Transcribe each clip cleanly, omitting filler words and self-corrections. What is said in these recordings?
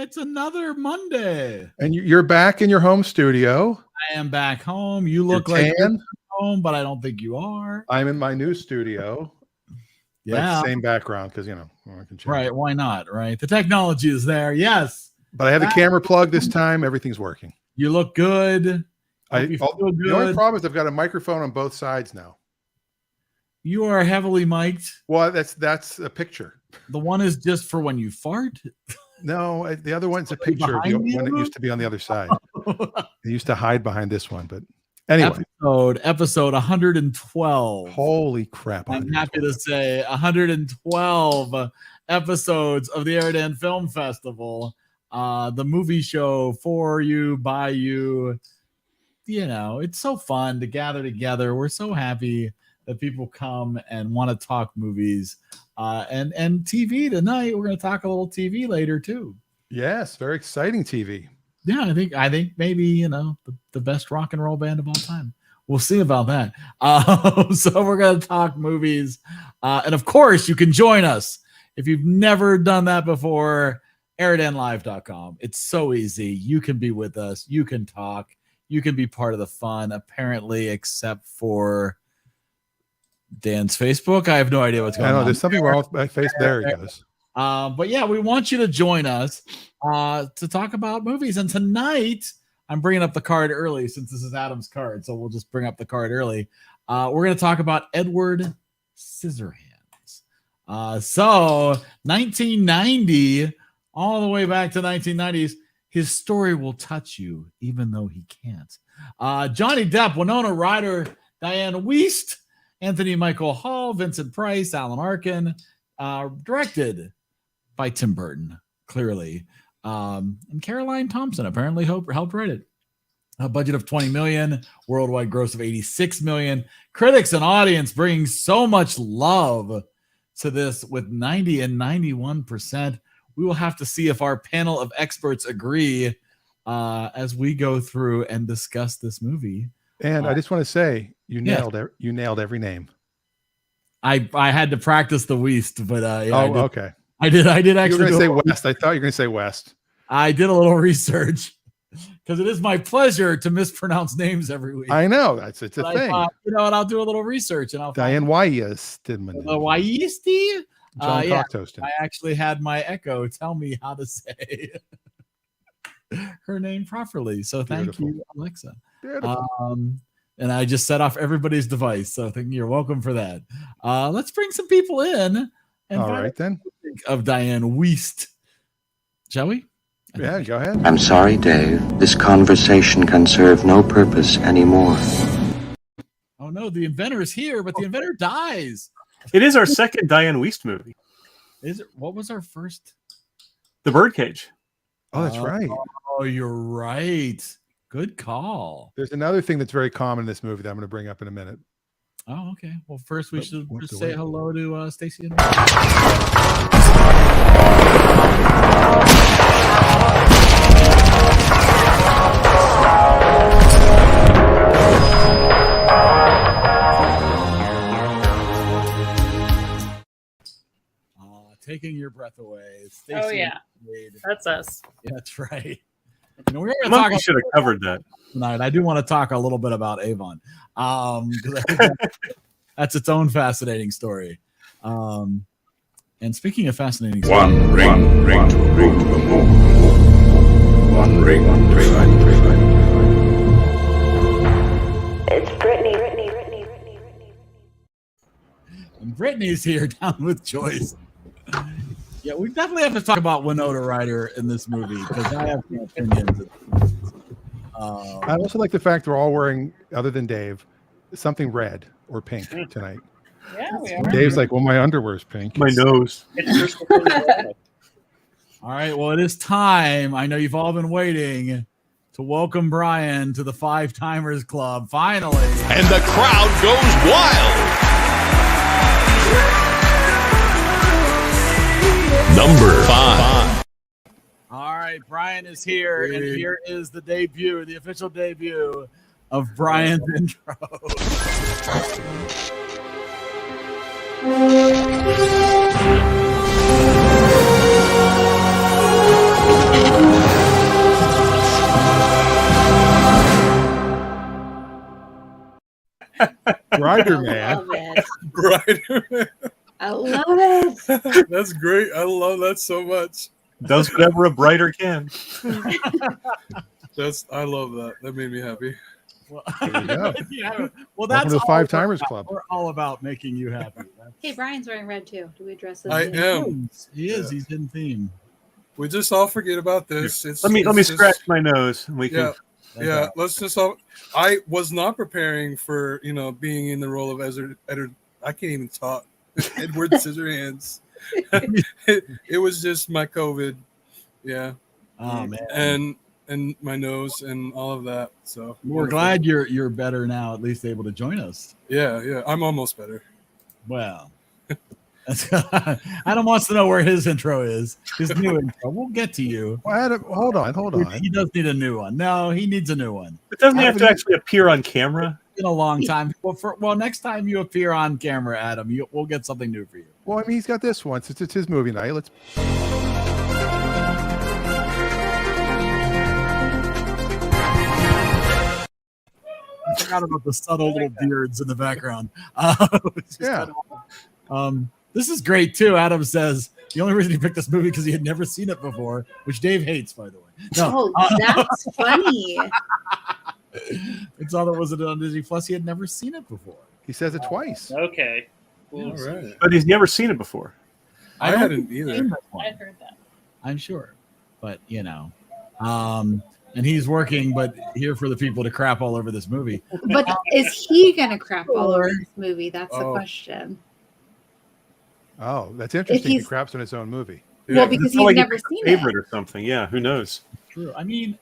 It's another Monday. And you're back in your home studio. I am back home. You look like you're home, but I don't think you are. I'm in my new studio. Yeah. Same background because, you know. I can change right. it. Why not? Right. The technology is there. Yes. But I have the camera plugged this time. Everything's working. You look good. The only problem is I've got a microphone on both sides now. You are heavily mic'd. Well, that's a picture. The one is just for when you fart. No, the other one's a picture of the one that used to be on the other side. They used to hide behind this one, but anyway. Episode 112. Holy crap. I'm happy to say 112 episodes of the EriDan Film Festival. The movie show for you, by you. You know, it's so fun to gather together. We're so happy that people come and want to talk movies. And TV tonight. We're going to talk a little TV later too. Yes, very exciting TV. Yeah, I think maybe, you know, the best rock and roll band of all time. We'll see about that. So we're going to talk movies. And of course, you can join us if you've never done that before. EriDanLive.com. It's so easy. You can be with us. You can talk. You can be part of the fun, apparently, except for Dan's Facebook. I have no idea what's going on. I know there's something wrong with my face. There he goes. But yeah, we want you to join us to talk about movies. And tonight, I'm bringing up the card early since this is Adam's card. So we'll just bring up the card early. We're going to talk about Edward Scissorhands. So 1990, all the way back to 1990s, his story will touch you, even though he can't. Johnny Depp, Winona Ryder, Diane Wiest, Anthony Michael Hall, Vincent Price, Alan Arkin, directed by Tim Burton, clearly. And Caroline Thompson apparently helped write it. A budget of $20 million, worldwide gross of $86 million. Critics and audience bringing so much love to this with 90 and 91%. We will have to see if our panel of experts agree as we go through and discuss this movie. And I just want to say, you nailed every name. I had to practice the Wiest, but okay. I did actually. You were going to say West. I thought you were going to say West. I did a little research because it is my pleasure to mispronounce names every week. I know it's a thing. Thought, you know, and I'll do a little research and I'll Diane Wiest. Wiesty. John Cocktoaston. I actually had my Echo tell me how to say her name properly. So thank you, Alexa. And I just set off everybody's device. So you're welcome for that. Let's bring some people in. And all right, then. Of Diane Wiest. Shall we? Yeah, go ahead. I'm sorry, Dave. This conversation can serve no purpose anymore. Oh, no. The inventor is here, but the inventor dies. It is our second Diane Wiest movie. Is it? What was our first? The Birdcage. Oh, that's right. Oh, you're right. Good call. There's another thing that's very common in this movie that I'm going to bring up in a minute. Oh, okay. Well, first we should just say hello to Stacy. Taking your breath away. Stacey. Oh yeah, that's us. Yeah, that's right. And we're going to talk. Should have covered that tonight. I do want to talk a little bit about Avon. That's its own fascinating story. And speaking of fascinating, one ring to the moon. One ring to It's Brittany. And Brittany's here down with Joyce. Yeah, we definitely have to talk about Winona Ryder in this movie because I have some opinions. I also like the fact they're all wearing, other than Dave, something red or pink tonight. Yeah, we are. Dave's like, well, my underwear's pink. My nose. All right, well, it is time. I know you've all been waiting to welcome Brian to the Five Timers Club, finally. And the crowd goes wild. Number 5. All right, Brian is here, and here is the debut, the official debut of Brian's intro. Brighter I man. love it. Brighter. I love it. That's great. I love that so much. Does whatever a brighter can. I love that. That made me happy. Well, There you go. yeah, well, Welcome that's to the all Five we're Timers about. Club. We're all about making you happy. Hey, Brian's wearing red too. Do we address this? I too? am. He is. He's in theme. We just all forget about this. Let me it's scratch my nose and we can. Yeah. Let's just all. I was not preparing for being in the role of Edward. I can't even talk. Edward Scissorhands. it was just my COVID. Yeah. Oh man. And my nose and all of that. So We're glad you're better now, at least able to join us. Yeah. I'm almost better. Well, Adam wants to know where his intro is. His new intro. We'll get to you. Well, Adam, hold on. He does need a new one. No, he needs a new one. But doesn't he have to actually appear on camera? In a long time. Well, next time you appear on camera, Adam, we'll get something new for you. Well, I mean, he's got this one since it's his movie night. Let's. I forgot about the subtle little beards in the background. Yeah. This is great too. Adam says the only reason he picked this movie because he had never seen it before, which Dave hates, by the way. No, that's funny. It's all that was it on Disney Plus. He had never seen it before. He says it twice. Okay. All right. But he's never seen it before. I hadn't either. I've heard that. I'm sure, but and he's working, but here for the people to crap all over this movie. But is he gonna crap all over this movie? That's the question. Oh, that's interesting. He craps on his own movie. Well, because he's never seen it. Favorite or something. Yeah, who knows? True. I mean,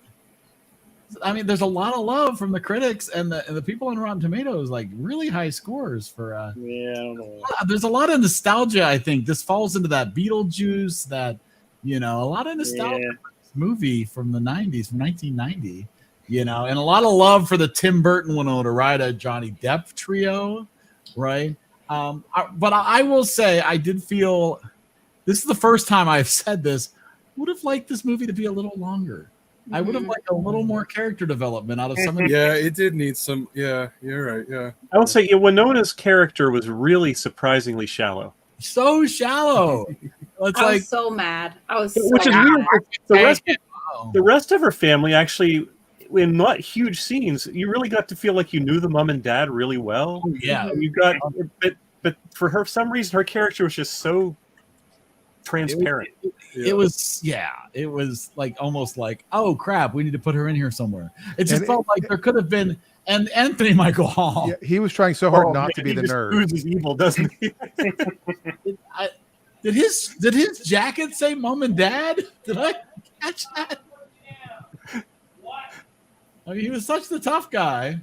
there's a lot of love from the critics and the people on Rotten Tomatoes, like really high scores for. Yeah, I don't know. There's a lot of nostalgia. I think this falls into that Beetlejuice, that a lot of nostalgia for this movie from the '90s, from 1990. And a lot of love for the Tim Burton Winona Ryder Johnny Depp trio, right? But I will say I did feel this is the first time I've said this. Would have liked this movie to be a little longer. I would have liked a little more character development out of some of Yeah, it did need some. Yeah, you're right. Yeah. I will say, Winona's character was really surprisingly shallow. So shallow. It's I was so mad. I was so Which is mad. weird. The rest of her family actually, in not huge scenes, you really got to feel like you knew the mom and dad really well. Yeah. And you got, but for her, some reason, her character was just so transparent. It was like almost like, oh crap, we need to put her in here somewhere. It just felt like there could have been. And Anthony Michael Hall. Yeah, he was trying so hard not to be the nerd. He's evil, doesn't he? Did his jacket say mom and dad? Did I catch that? I mean, he was such the tough guy.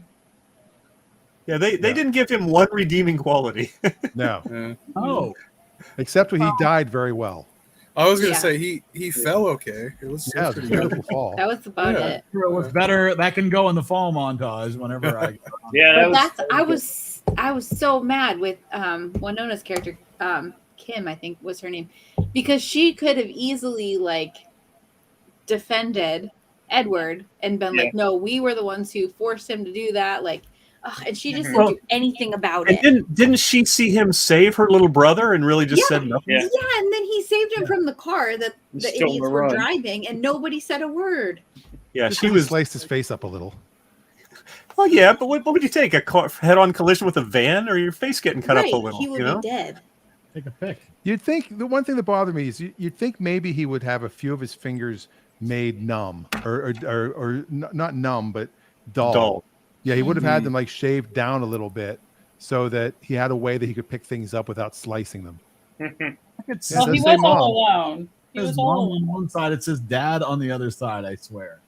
Yeah, they didn't give him one redeeming quality. No. Yeah. Oh. Except when he died very well. I was gonna say he fell okay. It was a beautiful fall. That was about it. It was better. That can go in the fall montage whenever I. I was so mad with Winona's character, Kim, I think was her name, because she could have easily defended Edward and been like, no, we were the ones who forced him to do that. And she just didn't do anything about it. Didn't she see him save her little brother and really just said nothing? Yeah, and then he saved him from the car that the idiots were driving, and nobody said a word. Yeah, she was sliced his face up a little. Well, yeah, but what would you take? A head-on collision with a van, or your face getting cut up a little? He would be dead. Take a pic. You'd think the one thing that bothered me is you'd think maybe he would have a few of his fingers made numb, or not numb, but dull. Yeah, he would have had them shaved down a little bit so that he had a way that he could pick things up without slicing them. He was all alone. He was all mom on one side. It says dad on the other side. I swear.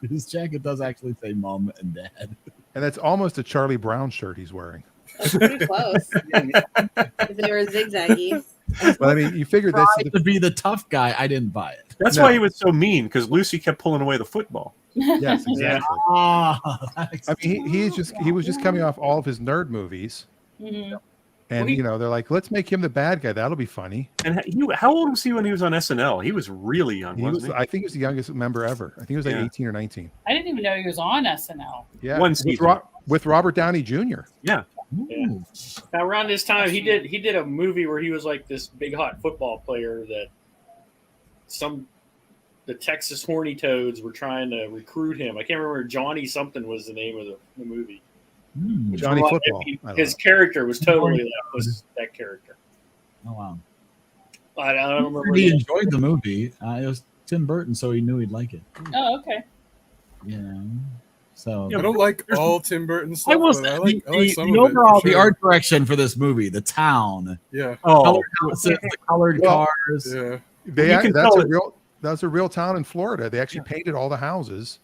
His jacket does actually say mom and dad. And that's almost a Charlie Brown shirt he's wearing. That's pretty close. If they were zigzaggy. But I mean, you figured this to be the tough guy. I didn't buy it. That's why he was so mean, because Lucy kept pulling away the football. Yes, exactly. I mean, he was just coming off all of his nerd movies, and they're like, let's make him the bad guy. That'll be funny. And how old was he when he was on SNL? He was really young, wasn't he? I think he was the youngest member ever. I think he was 18 or 19. I didn't even know he was on SNL. Yeah, one season. with Robert Downey Jr. Yeah. Yeah. Now around this time, he did a movie where he was like this big hot football player that the Texas Horny Toads were trying to recruit him. I can't remember. Johnny something was the name of the movie. Johnny Football. His character was totally that character. Oh wow! I don't remember. He enjoyed the movie. It was Tim Burton, so he knew he'd like it. Oh, okay. Yeah. So I don't like all Tim Burton stuff. I was but I like some the of it, for overall sure. the art direction for this movie, the town, Yeah. colored houses, the colored cars. Yeah. That's a real town in Florida. They actually painted all the houses.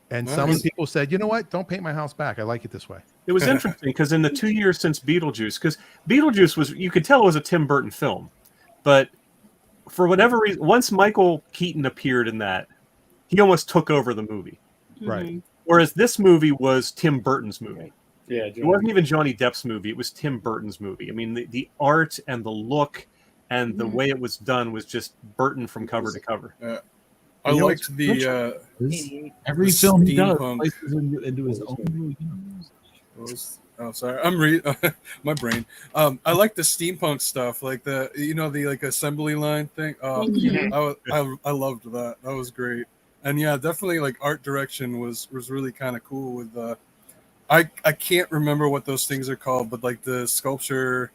And some of the people said, you know what? Don't paint my house back. I like it this way. It was interesting because in the 2 years since Beetlejuice, because Beetlejuice was, you could tell it was a Tim Burton film, but for whatever reason, once Michael Keaton appeared in that, he almost took over the movie. Right. Whereas this movie was Tim Burton's movie. Yeah. It wasn't even Johnny Depp's movie. It was Tim Burton's movie. I mean, the art and the look and the way it was done was just Burton from cover to cover. I liked the every the film he does steampunk. places into his own universe. Oh, sorry, I'm my brain. I like the steampunk stuff, like the the like assembly line thing. I loved that. That was great. And yeah, definitely like art direction was really kind of cool with I can't remember what those things are called, but like the sculpture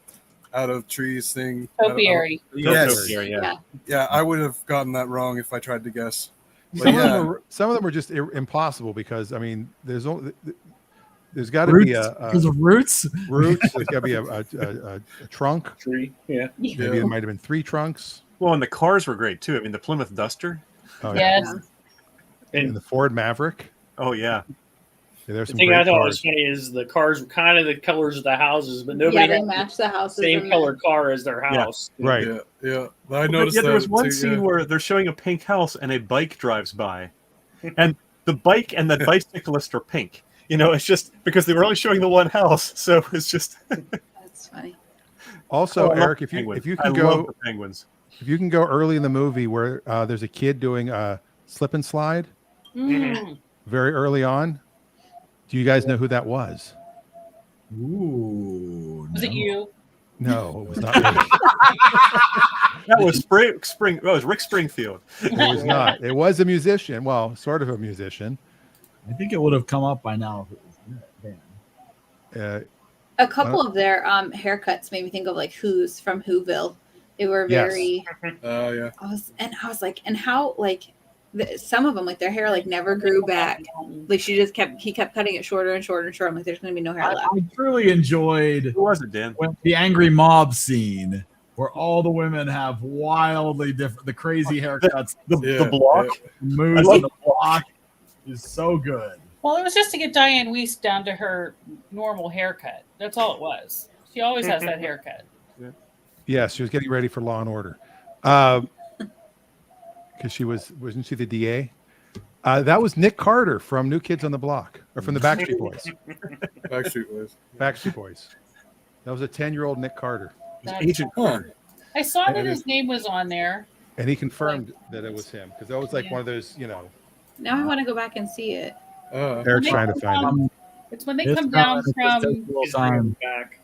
out of trees thing. Topiary. Yes. Yeah, I would have gotten that wrong if I tried to guess. But some of them are just impossible because I mean, there's got to be because of roots. There's got to be a trunk. Tree. Yeah. Maybe there might have been 3 trunks. Well, and the cars were great too. I mean, the Plymouth Duster. Oh, Yes. And the Ford Maverick. Oh yeah. There's The some thing great I thought cars. was funny is the cars were kind of the colors of the houses, but nobody they had match the houses. the same and colored car as their house. Right. Yeah. I noticed there was that one too, scene where they're showing a pink house and a bike drives by, and the bike and the bicyclist are pink. It's just because they were only showing the one house, so it's just. That's funny. Also, I love Eric, the if you penguins. can I go love the penguins. if you can go early in the movie where there's a kid doing a slip and slide very early on. Do you guys know who that was? Ooh. Was it you? No, it was not me. That was Spring. Oh, it was Rick Springfield. It was not. It was a musician. Well, sort of a musician. I think it would have come up by now if it was Dan. A couple of their haircuts made me think of like Who's from Whoville. They were very. Oh yeah. I was like, and how like some of them like their hair like never grew back. Like he kept cutting it shorter and shorter and shorter. I'm like, there's gonna be no hair left. I truly enjoyed. Who was it, Dan? The angry mob scene where all the women have wildly different, the crazy haircuts. The block moves in the block is so good. Well, it was just to get Diane Weiss down to her normal haircut. That's all it was. She always has that haircut. Yes, she was getting ready for Law and Order. Because wasn't she the DA? That was Nick Carter from New Kids on the Block, or from the Backstreet Boys. Backstreet Boys. That was a 10-year-old Nick Carter. Agent Carter. I saw that his name was on there. And he confirmed that it was him, because that was like one of those, Now I want to go back and see it. Eric's trying to find it. It's when they come down from. Back.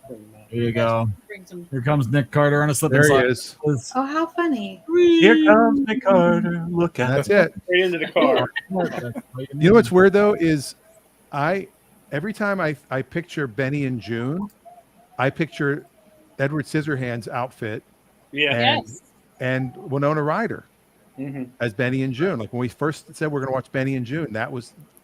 There you go. Here comes Nick Carter on a slip and There slide. he is. Oh, how funny! Here comes Nick Carter. Look at That's it. Right into the car. You know what's weird though is every time I picture Benny and June, I picture Edward Scissorhands' outfit and Winona Ryder as Benny and June. Like when we first said we're going to watch Benny and June,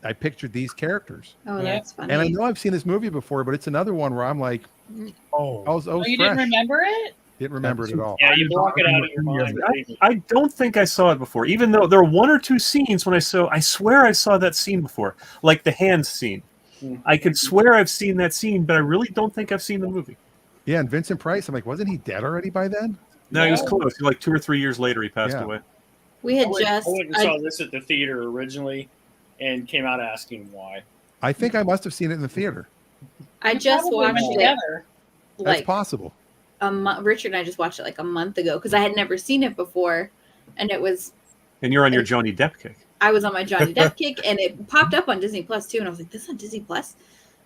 I pictured these characters. Oh, that's funny. And I know I've seen this movie before, but it's another one where I'm like, I was you fresh. didn't remember it? Didn't remember it at all. Yeah, you block it out of your mind. I don't think I saw it before, even though there are 1 or 2 scenes when I swear I saw that scene before, like the hands scene. I could swear I've seen that scene, but I really don't think I've seen the movie. Yeah, and Vincent Price, I'm like, wasn't he dead already by then? No, he was close. Like 2 or 3 years later, he passed away. We had I went and saw this at the theater originally and came out asking why. I think I must have seen it in the theater. I just watched it together. That's possible. Richard and I just watched it like a month ago because I had never seen it before, and it was. And you're on your Johnny Depp kick. I was on my Johnny Depp kick, and it popped up on Disney Plus too, and I was like, "This is on Disney Plus,"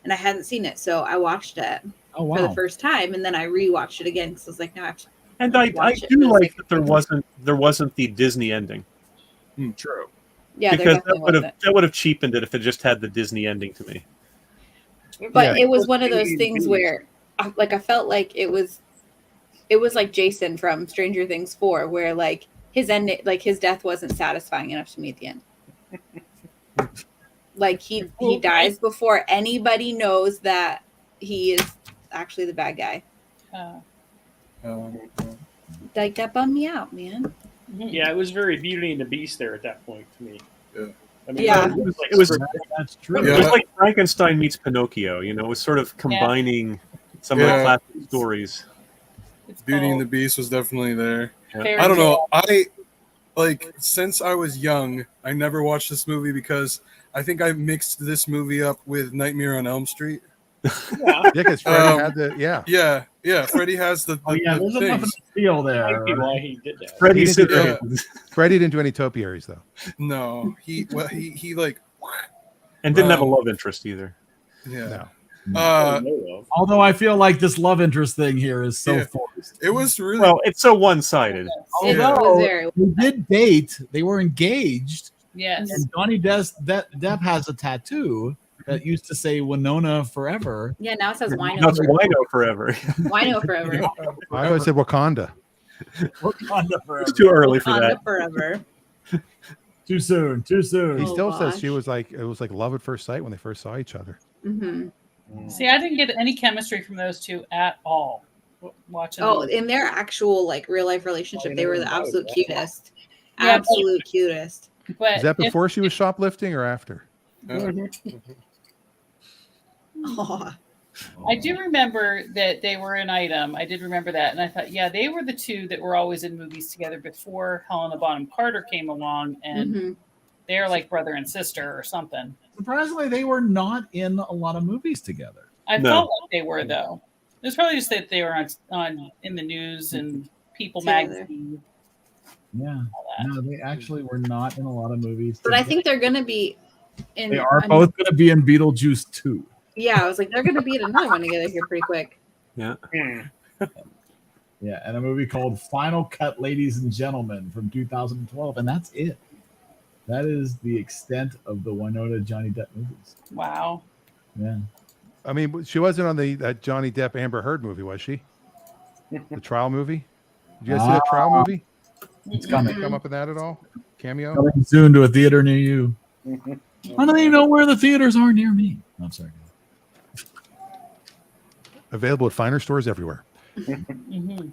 and I hadn't seen it, so I watched it for the first time, and then I rewatched it again because I was like, no, I have to. And I do like that there wasn't the Disney ending. True. Yeah, because that would have cheapened it if it just had the Disney ending to me. But it was one of those things where, I felt like it was like Jason from Stranger Things 4, where like his death wasn't satisfying enough to me at the end. Like he dies before anybody knows that he is actually the bad guy. Like that bummed me out, man. Yeah, it was very Beauty and the Beast there at that point to me. Yeah. I mean, that's true. It was like Frankenstein meets Pinocchio. You know, it was sort of combining some of the classic stories. Beauty and the Beast was definitely there. Yeah. I don't know. Since I was young, I never watched this movie because I think I mixed this movie up with Nightmare on Elm Street. Yeah, because Freddy had the yeah. Freddy has the there's enough of a feel there. Why he did that? Freddie didn't do any topiaries though. No, he like and didn't have a love interest either. Yeah. No. Although I feel like this love interest thing here is so forced. It was really it's so one-sided. Although they did date, they were engaged. Yes. And Johnny Depp has a tattoo that used to say Winona Forever. Yeah, now it says Wino. No, it's Wino Forever. Wino Forever. I always said Wakanda. Wakanda Forever. It's too early for Wakanda that. Forever. Too soon. Too soon. He still says it was like love at first sight when they first saw each other. Mm-hmm. See, I didn't get any chemistry from those two at all. Watching. Oh, in their actual like real life relationship, they were the absolute cutest. Yeah, Absolute cutest. But Is that before she was shoplifting or after? I do remember that they were an item. I did remember that. And I thought, yeah, they were the two that were always in movies together before Helena Bonham Carter came along. And they're like brother and sister or something. Surprisingly, they were not in a lot of movies together. I felt like they were, though. It was probably just that they were on in the news and People magazine. Yeah. No, they actually were not in a lot of movies. But I think they're going to be in. They are both going to be in Beetlejuice 2. Yeah, I was like, they're going to be in another one together here pretty quick. Yeah. Yeah, and a movie called Final Cut, Ladies and Gentlemen from 2012. And that's it. That is the extent of the Winona Johnny Depp movies. Wow. Yeah. I mean, she wasn't on that Johnny Depp Amber Heard movie, was she? The trial movie? Did you guys see that trial movie? It's coming. Come up with that at all? Cameo? Coming soon to a theater near you. I don't even know where the theaters are near me. I'm sorry. Available at finer stores everywhere.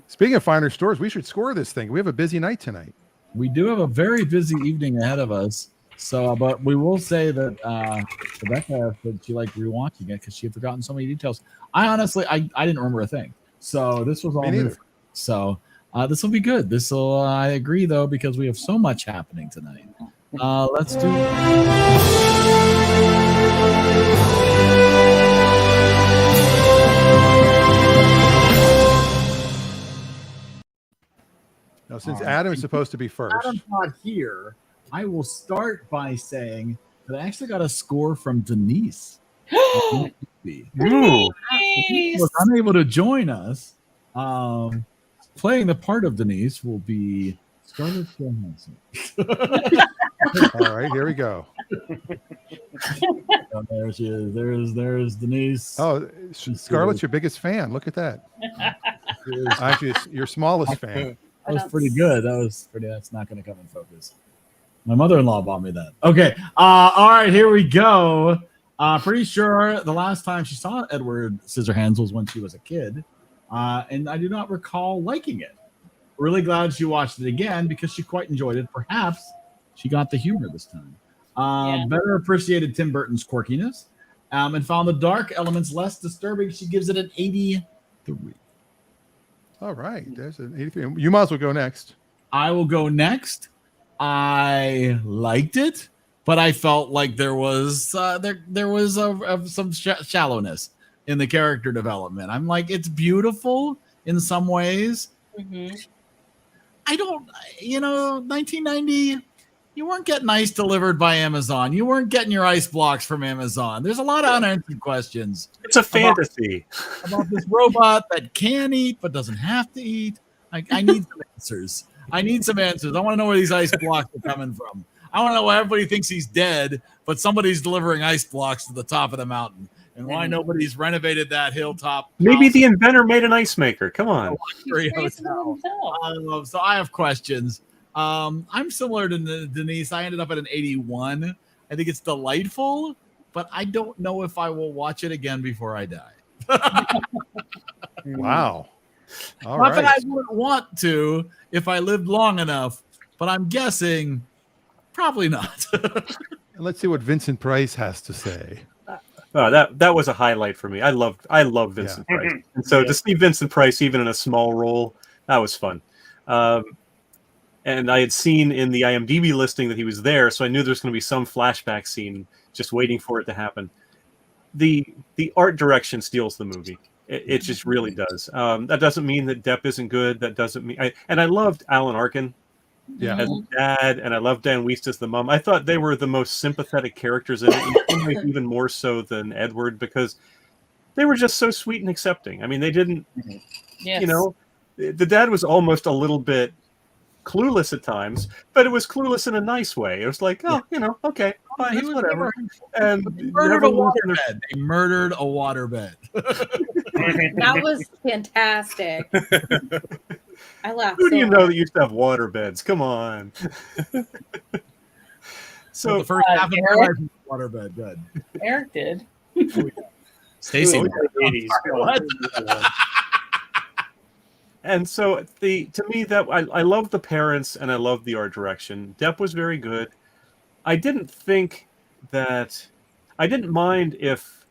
Speaking of finer stores, we should score this thing. We have a busy night tonight. We do have a very busy evening ahead of us. So, but we will say that Rebecca said she liked rewatching it because she had forgotten so many details. I honestly, I didn't remember a thing. So this was all new. So this will be good. This will, I agree though, because we have so much happening tonight. Let's do. Now, since Adam is supposed to be first, Adam's not here. I will start by saying that I actually got a score from Denise. Denise was unable to join us. Playing the part of Denise will be Scarlett Johansson. All right, here we go. Oh, there she is. There's Denise. Oh, Scarlett's your biggest fan. Look at that. Actually, it's your smallest fan. That was pretty good. That's not going to come in focus. My mother-in-law bought me that. Okay. All right, here we go. Pretty sure the last time she saw Edward Scissorhands was when she was a kid. And I do not recall liking it. Really glad she watched it again because she quite enjoyed it. Perhaps she got the humor this time. Better appreciated Tim Burton's quirkiness and found the dark elements less disturbing. She gives it an 83. All right. There's an 83. You might as well go next. I will go next. I liked it, but I felt like there was some shallowness in the character development. I'm like, it's beautiful in some ways. I don't, 1990, You weren't getting ice delivered by Amazon. You weren't getting your ice blocks from Amazon. There's a lot of unanswered questions. It's a fantasy about this robot that can eat but doesn't have to eat. I need some answers. I need some answers. I want to know where these ice blocks are coming from. I want to know why everybody thinks he's dead, but somebody's delivering ice blocks to the top of the mountain, and why nobody's renovated that hilltop. Maybe the inventor made an ice maker. Come on. So I have questions. I'm similar to Denise. I ended up at an 81. I think it's delightful, but I don't know if I will watch it again before I die. Wow. All Not that right. I wouldn't want to if I lived long enough, but I'm guessing probably not. Let's see what Vincent Price has to say. Oh, that was a highlight for me. I love Vincent Price, and so to see Vincent Price even in a small role, that was fun. And I had seen in the IMDb listing that he was there, so I knew there's going to be some flashback scene, just waiting for it to happen. The art direction steals the movie. It just really does. That doesn't mean that Depp isn't good. That doesn't mean I loved Alan Arkin as dad, and I loved Dan Wiest as the mom. I thought they were the most sympathetic characters in it, even more so than Edward, because they were just so sweet and accepting. I mean, they didn't, you know, the dad was almost a little bit clueless at times, but it was clueless in a nice way. It was like, oh, you know, okay, fine, it's whatever. And they murdered a waterbed. They murdered a waterbed. That was fantastic. I laughed. Who do you know that used to have water beds? Come on. So the first half of my life was waterbed. Good. Eric did. Stacy. What? And so to me that I love the parents and I love the art direction. Depp was very good. I didn't mind if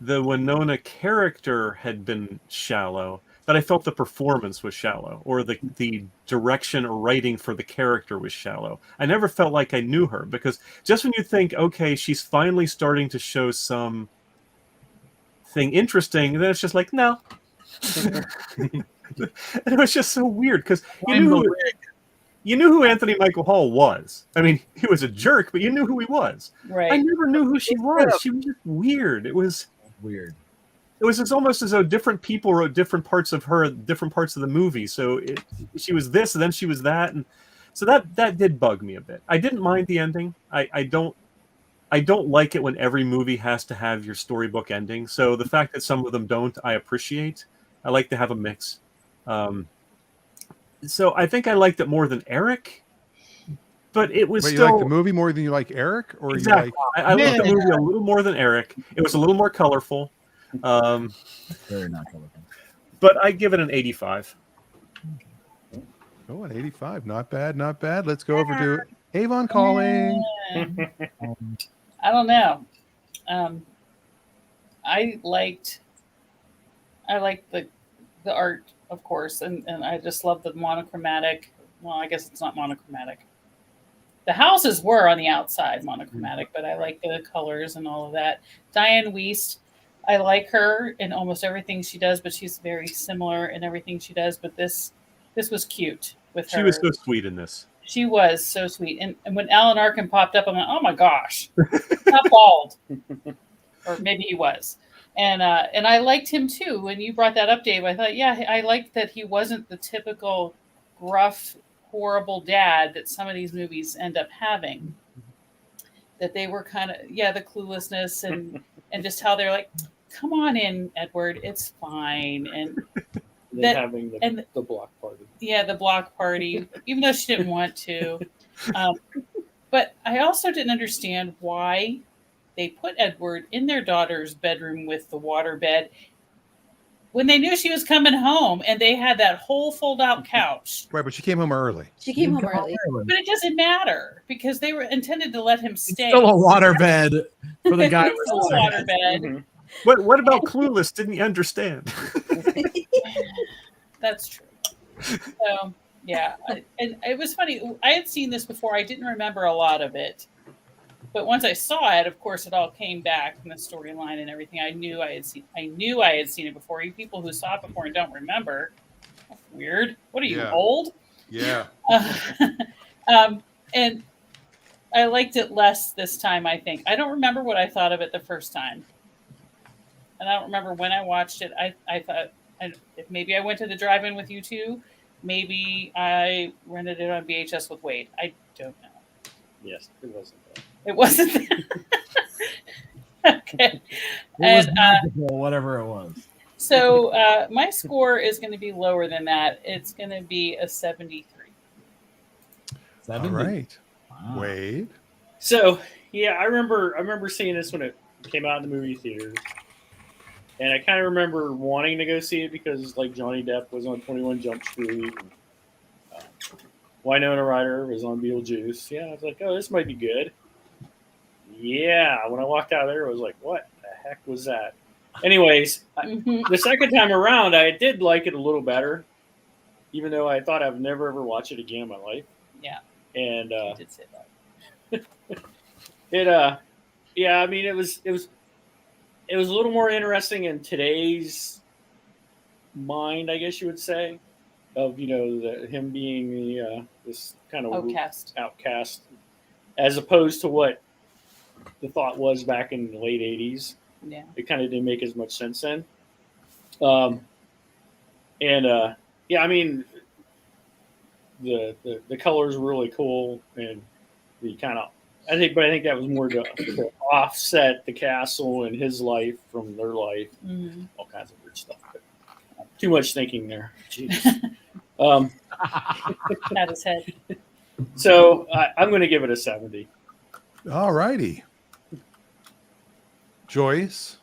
the Winona character had been shallow, but I felt the performance was shallow, or the direction or writing for the character was shallow. I never felt like I knew her, because just when you think, okay, she's finally starting to show some thing interesting, then it's just like, no. And it was just so weird, because you knew who Anthony Michael Hall was. I mean, he was a jerk, but you knew who he was. Right. I never knew who she was. She was just weird. It was weird. It was just almost as though different people wrote different parts of her, different parts of the movie. So she was this, and then she was that, and so that did bug me a bit. I didn't mind the ending. I don't like it when every movie has to have your storybook ending. So the fact that some of them don't, I appreciate. I like to have a mix. So I think I liked it more than Eric, but it was still. You like the movie more than you like Eric, or exactly. You like? I liked the movie a little more than Eric. It was a little more colorful. Very not colorful. But I give it an 85. Oh, an 85. Not bad, not bad. Let's go over to Avon calling. I don't know. I liked the art, of course, and I just love the monochromatic. Well, I guess it's not monochromatic. The houses were on the outside monochromatic, but I like the colors and all of that. Diane Wiest, I like her in almost everything she does, but she's very similar in everything she does. But this was cute with her. She was so sweet in this. She was so sweet. And when Alan Arkin popped up, I'm like, oh my gosh, not bald. Or maybe he was. And I liked him too. When you brought that up, Dave, I thought, yeah, I liked that he wasn't the typical gruff, horrible dad that some of these movies end up having. That they were kind of, the cluelessness and just how they're like, come on in, Edward, it's fine. And having the block party. Yeah, the block party, even though she didn't want to. But I also didn't understand why they put Edward in their daughter's bedroom with the waterbed when they knew she was coming home and they had that whole fold-out couch. Right, but she came home early. She came home early. But it doesn't matter because they were intended to let him stay. It's still a waterbed for the guy. It's still a waterbed. Mm-hmm. What about Clueless? Didn't you understand? That's true. So, yeah. And it was funny. I had seen this before. I didn't remember a lot of it. But once I saw it, of course, it all came back from the storyline and everything. I knew I had seen it before. You people who saw it before and don't remember, that's weird. What are you, old? Yeah. And I liked it less this time, I think. I don't remember what I thought of it the first time. And I don't remember when I watched it. I thought if maybe I went to the drive-in with you two. Maybe I rented it on VHS with Wade. I don't know. Yes, it wasn't that. It wasn't that. Okay. It was magical, whatever it was. So my score is going to be lower than that. It's going to be a 73. 70? All right. Wow. Wade. So yeah, I remember seeing this when it came out in the movie theaters, and I kind of remember wanting to go see it because like Johnny Depp was on 21 Jump Street, and, Winona Ryder was on Beetlejuice. Yeah, I was like, oh, this might be good. Yeah, when I walked out of there, I was like, what the heck was that? Anyways, the second time around, I did like it a little better, even though I thought I'd never ever watch it again in my life. Yeah. And I did say that. yeah, I mean, it was a little more interesting in today's mind, I guess you would say, of him being the this kind of outcast, as opposed to what the thought was back in the late '80s. Yeah, it kind of didn't make as much sense then. Yeah, I mean, the colors were really cool, and the kind of I think that was more to offset the castle and his life from their life, all kinds of weird stuff. But too much thinking there. At his head. So I'm going to give it a 70. All righty. Joyce.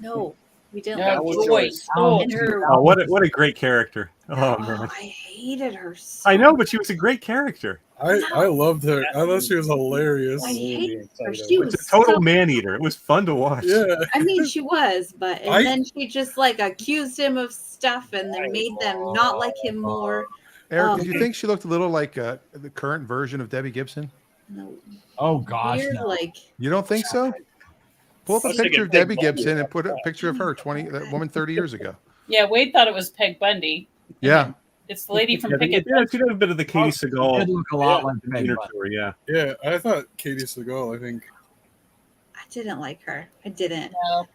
No, we didn't. No, like Joyce. What a great character. Oh man, I hated her. So I know, but she was a great character. I loved her. I thought she was hilarious. I hated her. She was a total so... man eater. It was fun to watch. Yeah. I mean, she was, but then she just like accused him of stuff, and then made them not like him more. Eric, did you think she looked a little like the current version of Debbie Gibson? No. Oh gosh, Weird, no. like You don't think so? Pull up a picture of Debbie Gibson and put a picture of her, that woman 30 years ago. Yeah, Wade thought it was Peg Bundy. Yeah. It's the lady from Yeah, Picket. she did a bit of the Katie Seagal. Did look a lot like Peg inner Bundy. tour, yeah. Yeah, I thought Katie Seagal, I think. I didn't like her. I didn't. No.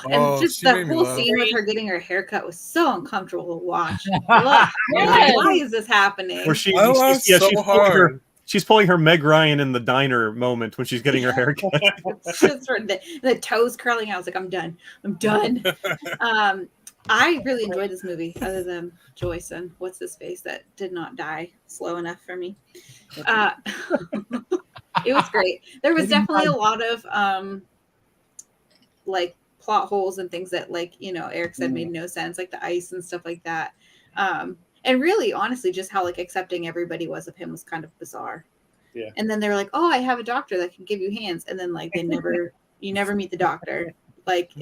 And just she the made me whole laugh. scene with her getting her haircut was so uncomfortable to watch. Ugh. Yes. Why is this happening? Where she, I laughed so she's pulling her Meg Ryan in the diner moment when she's getting her haircut. Just for the toes curling. I was like, I'm done. I'm done. I really enjoyed this movie, other than Joyce and what's his face that did not die slow enough for me. It was great. There was definitely a lot of like plot holes and things that, like, Eric said made no sense, like the ice and stuff like that. And really, honestly, just how like accepting everybody was of him was kind of bizarre. Yeah. And then they were like, "Oh, I have a doctor that can give you hands," and then like you never meet the doctor. Like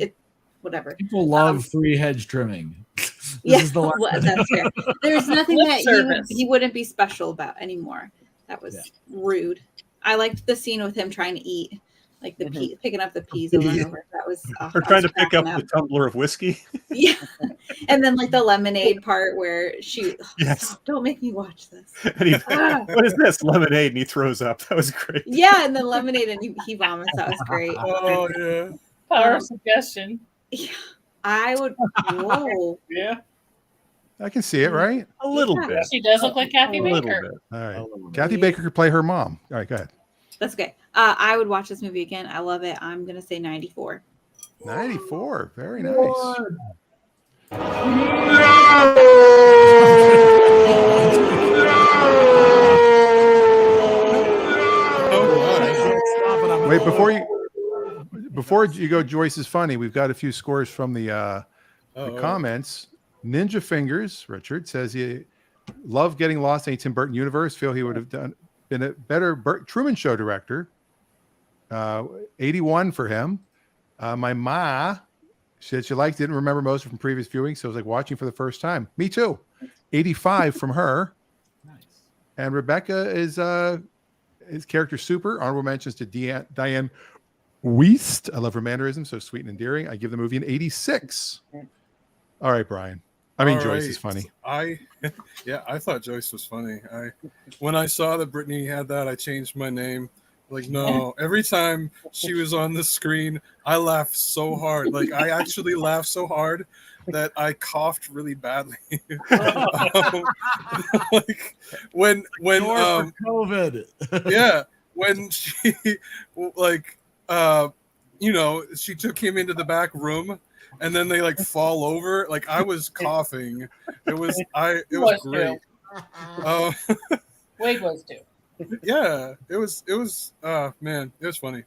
whatever. People love free hedge trimming. This Yes, is the one. that's fair. There's nothing Lip that service. he wouldn't be special about anymore. That was rude. I liked the scene with him trying to eat, like the picking up the peas over and over. That was. Or trying to pick up the tumbler of whiskey. Yeah, and then like the lemonade part where she. Yes. "Stop, don't make me watch this. And what is this? Lemonade, and he throws up. That was great. Yeah, and then lemonade, and he vomits. That was great. Oh yeah. Power of suggestion. Yeah, I would. Whoa. Yeah. I can see it, right? A little Yeah. bit. She does look like Kathy A little Baker. bit. All right. little bit. Kathy Baker could play her mom. All right, go ahead. That's okay. I would watch this movie again. I love it. I'm gonna say 94. 94. Very nice. Wait, before you go, Joyce is funny. We've got a few scores from the comments. Ninja Fingers, Richard says he loved getting lost in a Tim Burton universe. Feel he would have been a better Truman Show director. 81 for him. My ma said she didn't remember most from previous viewings, so it was like watching for the first time. Me too. 85 from her. Nice. And Rebecca is his character super. Honorable mentions to Diane Wiest. I love her mannerism, so sweet and endearing. I give the movie an 86. All right, Brian. Joyce is funny. I thought Joyce was funny. When I saw that Brittany had that, I changed my name Like, no. Every time she was on the screen, I laughed so hard. Like, I actually laughed so hard that I coughed really badly. Like when for COVID. yeah, when she like you know, she took him into the back room and then they like fall over. Like, I was coughing. It was great. Wade was too. Yeah, it was man, it was funny.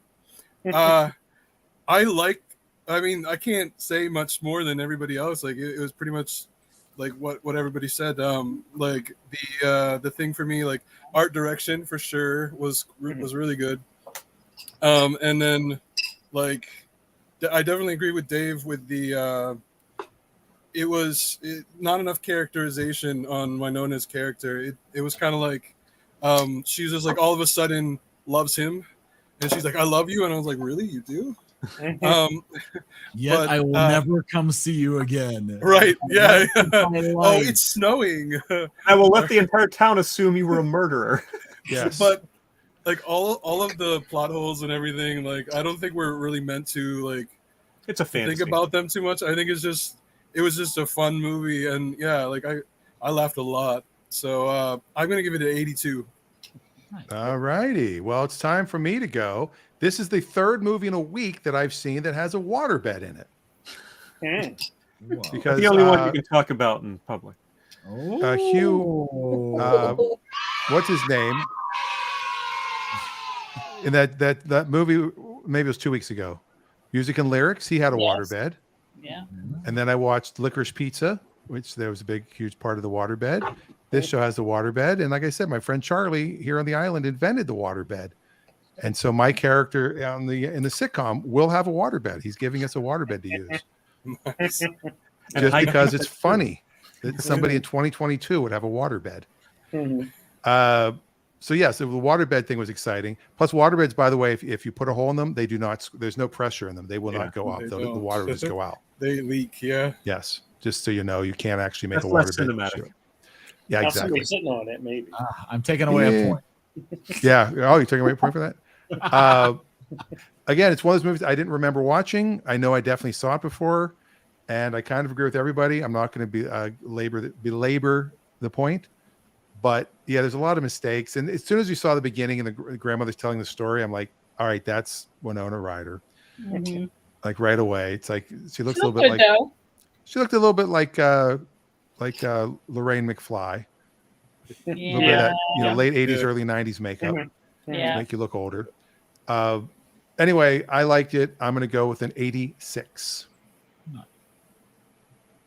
I mean, I can't say much more than everybody else. Like, it was pretty much like what everybody said. Like the thing for me, like art direction for sure was really good. And then like I definitely agree with Dave with the it was not enough characterization on Winona's character. It was kind of like she was just like all of a sudden loves him, and she's like, I love you, and I was like, really, you do? Yet but, I will never come see you again. Right? Yeah. Oh, it's snowing. I will let the entire town assume you were a murderer. Yes. But like all of the plot holes and everything, like I don't think we're really meant to like it's a fantasy. Think about them too much. I think it was just a fun movie, and yeah, like I laughed a lot. So I'm gonna give it an 82. All righty. Well, it's time for me to go. This is the third movie in a week that I've seen that has a waterbed in it. Because the only one you can talk about in public. Hugh, what's his name? In that movie, maybe it was 2 weeks ago. Music and Lyrics. He had a waterbed. Yeah. And then I watched Licorice Pizza, which there was a big, huge part of the waterbed. This show has the waterbed, and like I said, my friend Charlie here on the island invented the waterbed. And so my character in the sitcom will have a waterbed. He's giving us a waterbed to use. Nice. Just because it's funny that somebody in 2022 would have a waterbed. So yes, the waterbed thing was exciting. Plus waterbeds, by the way, if you put a hole in them, they do not, there's no pressure in them. They will not go up. The water will just go out. They leak. Yeah. Yes. Just so you know, you can't actually make That's a waterbed. cinematic. Yeah, exactly. Sitting on it, maybe. I'm taking away a point. Yeah. Oh, you're taking away a point for that? Again, it's one of those movies I didn't remember watching. I know I definitely saw it before, and I kind of agree with everybody. I'm not going to belabor the point, but yeah, there's a lot of mistakes. And as soon as you saw the beginning and the grandmother's telling the story, I'm like, all right, that's Winona Ryder. Mm-hmm. Like right away, it's like she looks a little bit like though. She looked a little bit like Lorraine McFly. Yeah. A little bit of that, late 80s, early 90s makeup. Yeah. Make you look older. Anyway, I liked it. I'm going to go with an 86.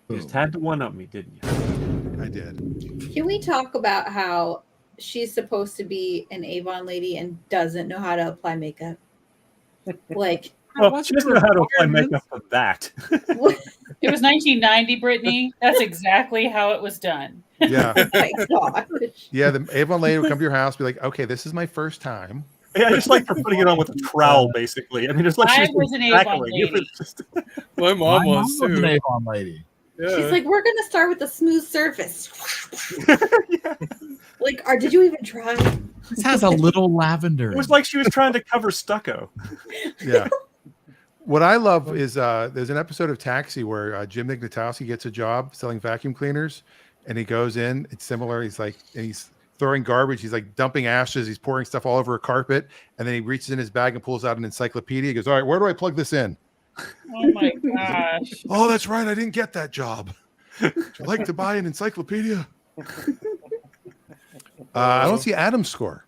You just had to one-up me, didn't you? I did. Can we talk about how she's supposed to be an Avon lady and doesn't know how to apply makeup? Like, well, she doesn't know how to apply makeup for that. It was 1990, Brittany. That's exactly how it was done. Yeah. Oh my gosh. Yeah, the Avon lady would come to your house, be like, okay, this is my first time. Yeah, I just like her putting it on with a trowel, basically. I mean, it's like I she's was an Avon lady. My mom was an too. Avon lady. Yeah. She's like, we're gonna start with a smooth surface. Like, did you even try? This has a little lavender. It was like she was trying to cover stucco. Yeah. What I love is there's an episode of Taxi where Jim Ignatowski gets a job selling vacuum cleaners, and he goes in. It's similar. He's throwing garbage. He's like dumping ashes. He's pouring stuff all over a carpet, and then he reaches in his bag and pulls out an encyclopedia. He goes, "All right, where do I plug this in?" Oh my gosh. Oh, that's right. I didn't get that job. Would you like to buy an encyclopedia? I don't see Adam's score.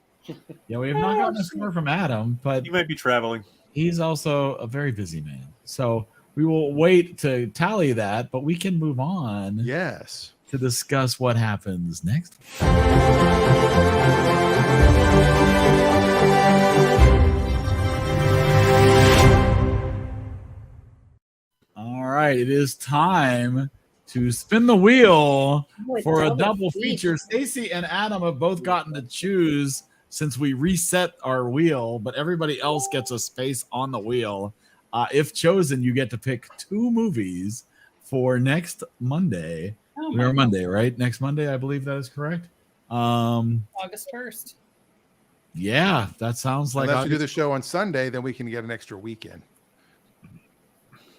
Yeah, we have not gotten a score from Adam, but He might be traveling. he's also a very busy man. So we will wait to tally that, but we can move on Yes. to discuss what happens next. All right, it is time to spin the wheel for a double feature. Stacy and Adam have both gotten to choose since we reset our wheel, but everybody else gets a space on the wheel. If chosen, you get to pick 2 movies for next Monday. We're Monday, right? Next Monday, I believe that is correct. August 1st. Yeah, that sounds like unless we do the show on Sunday, then we can get an extra weekend.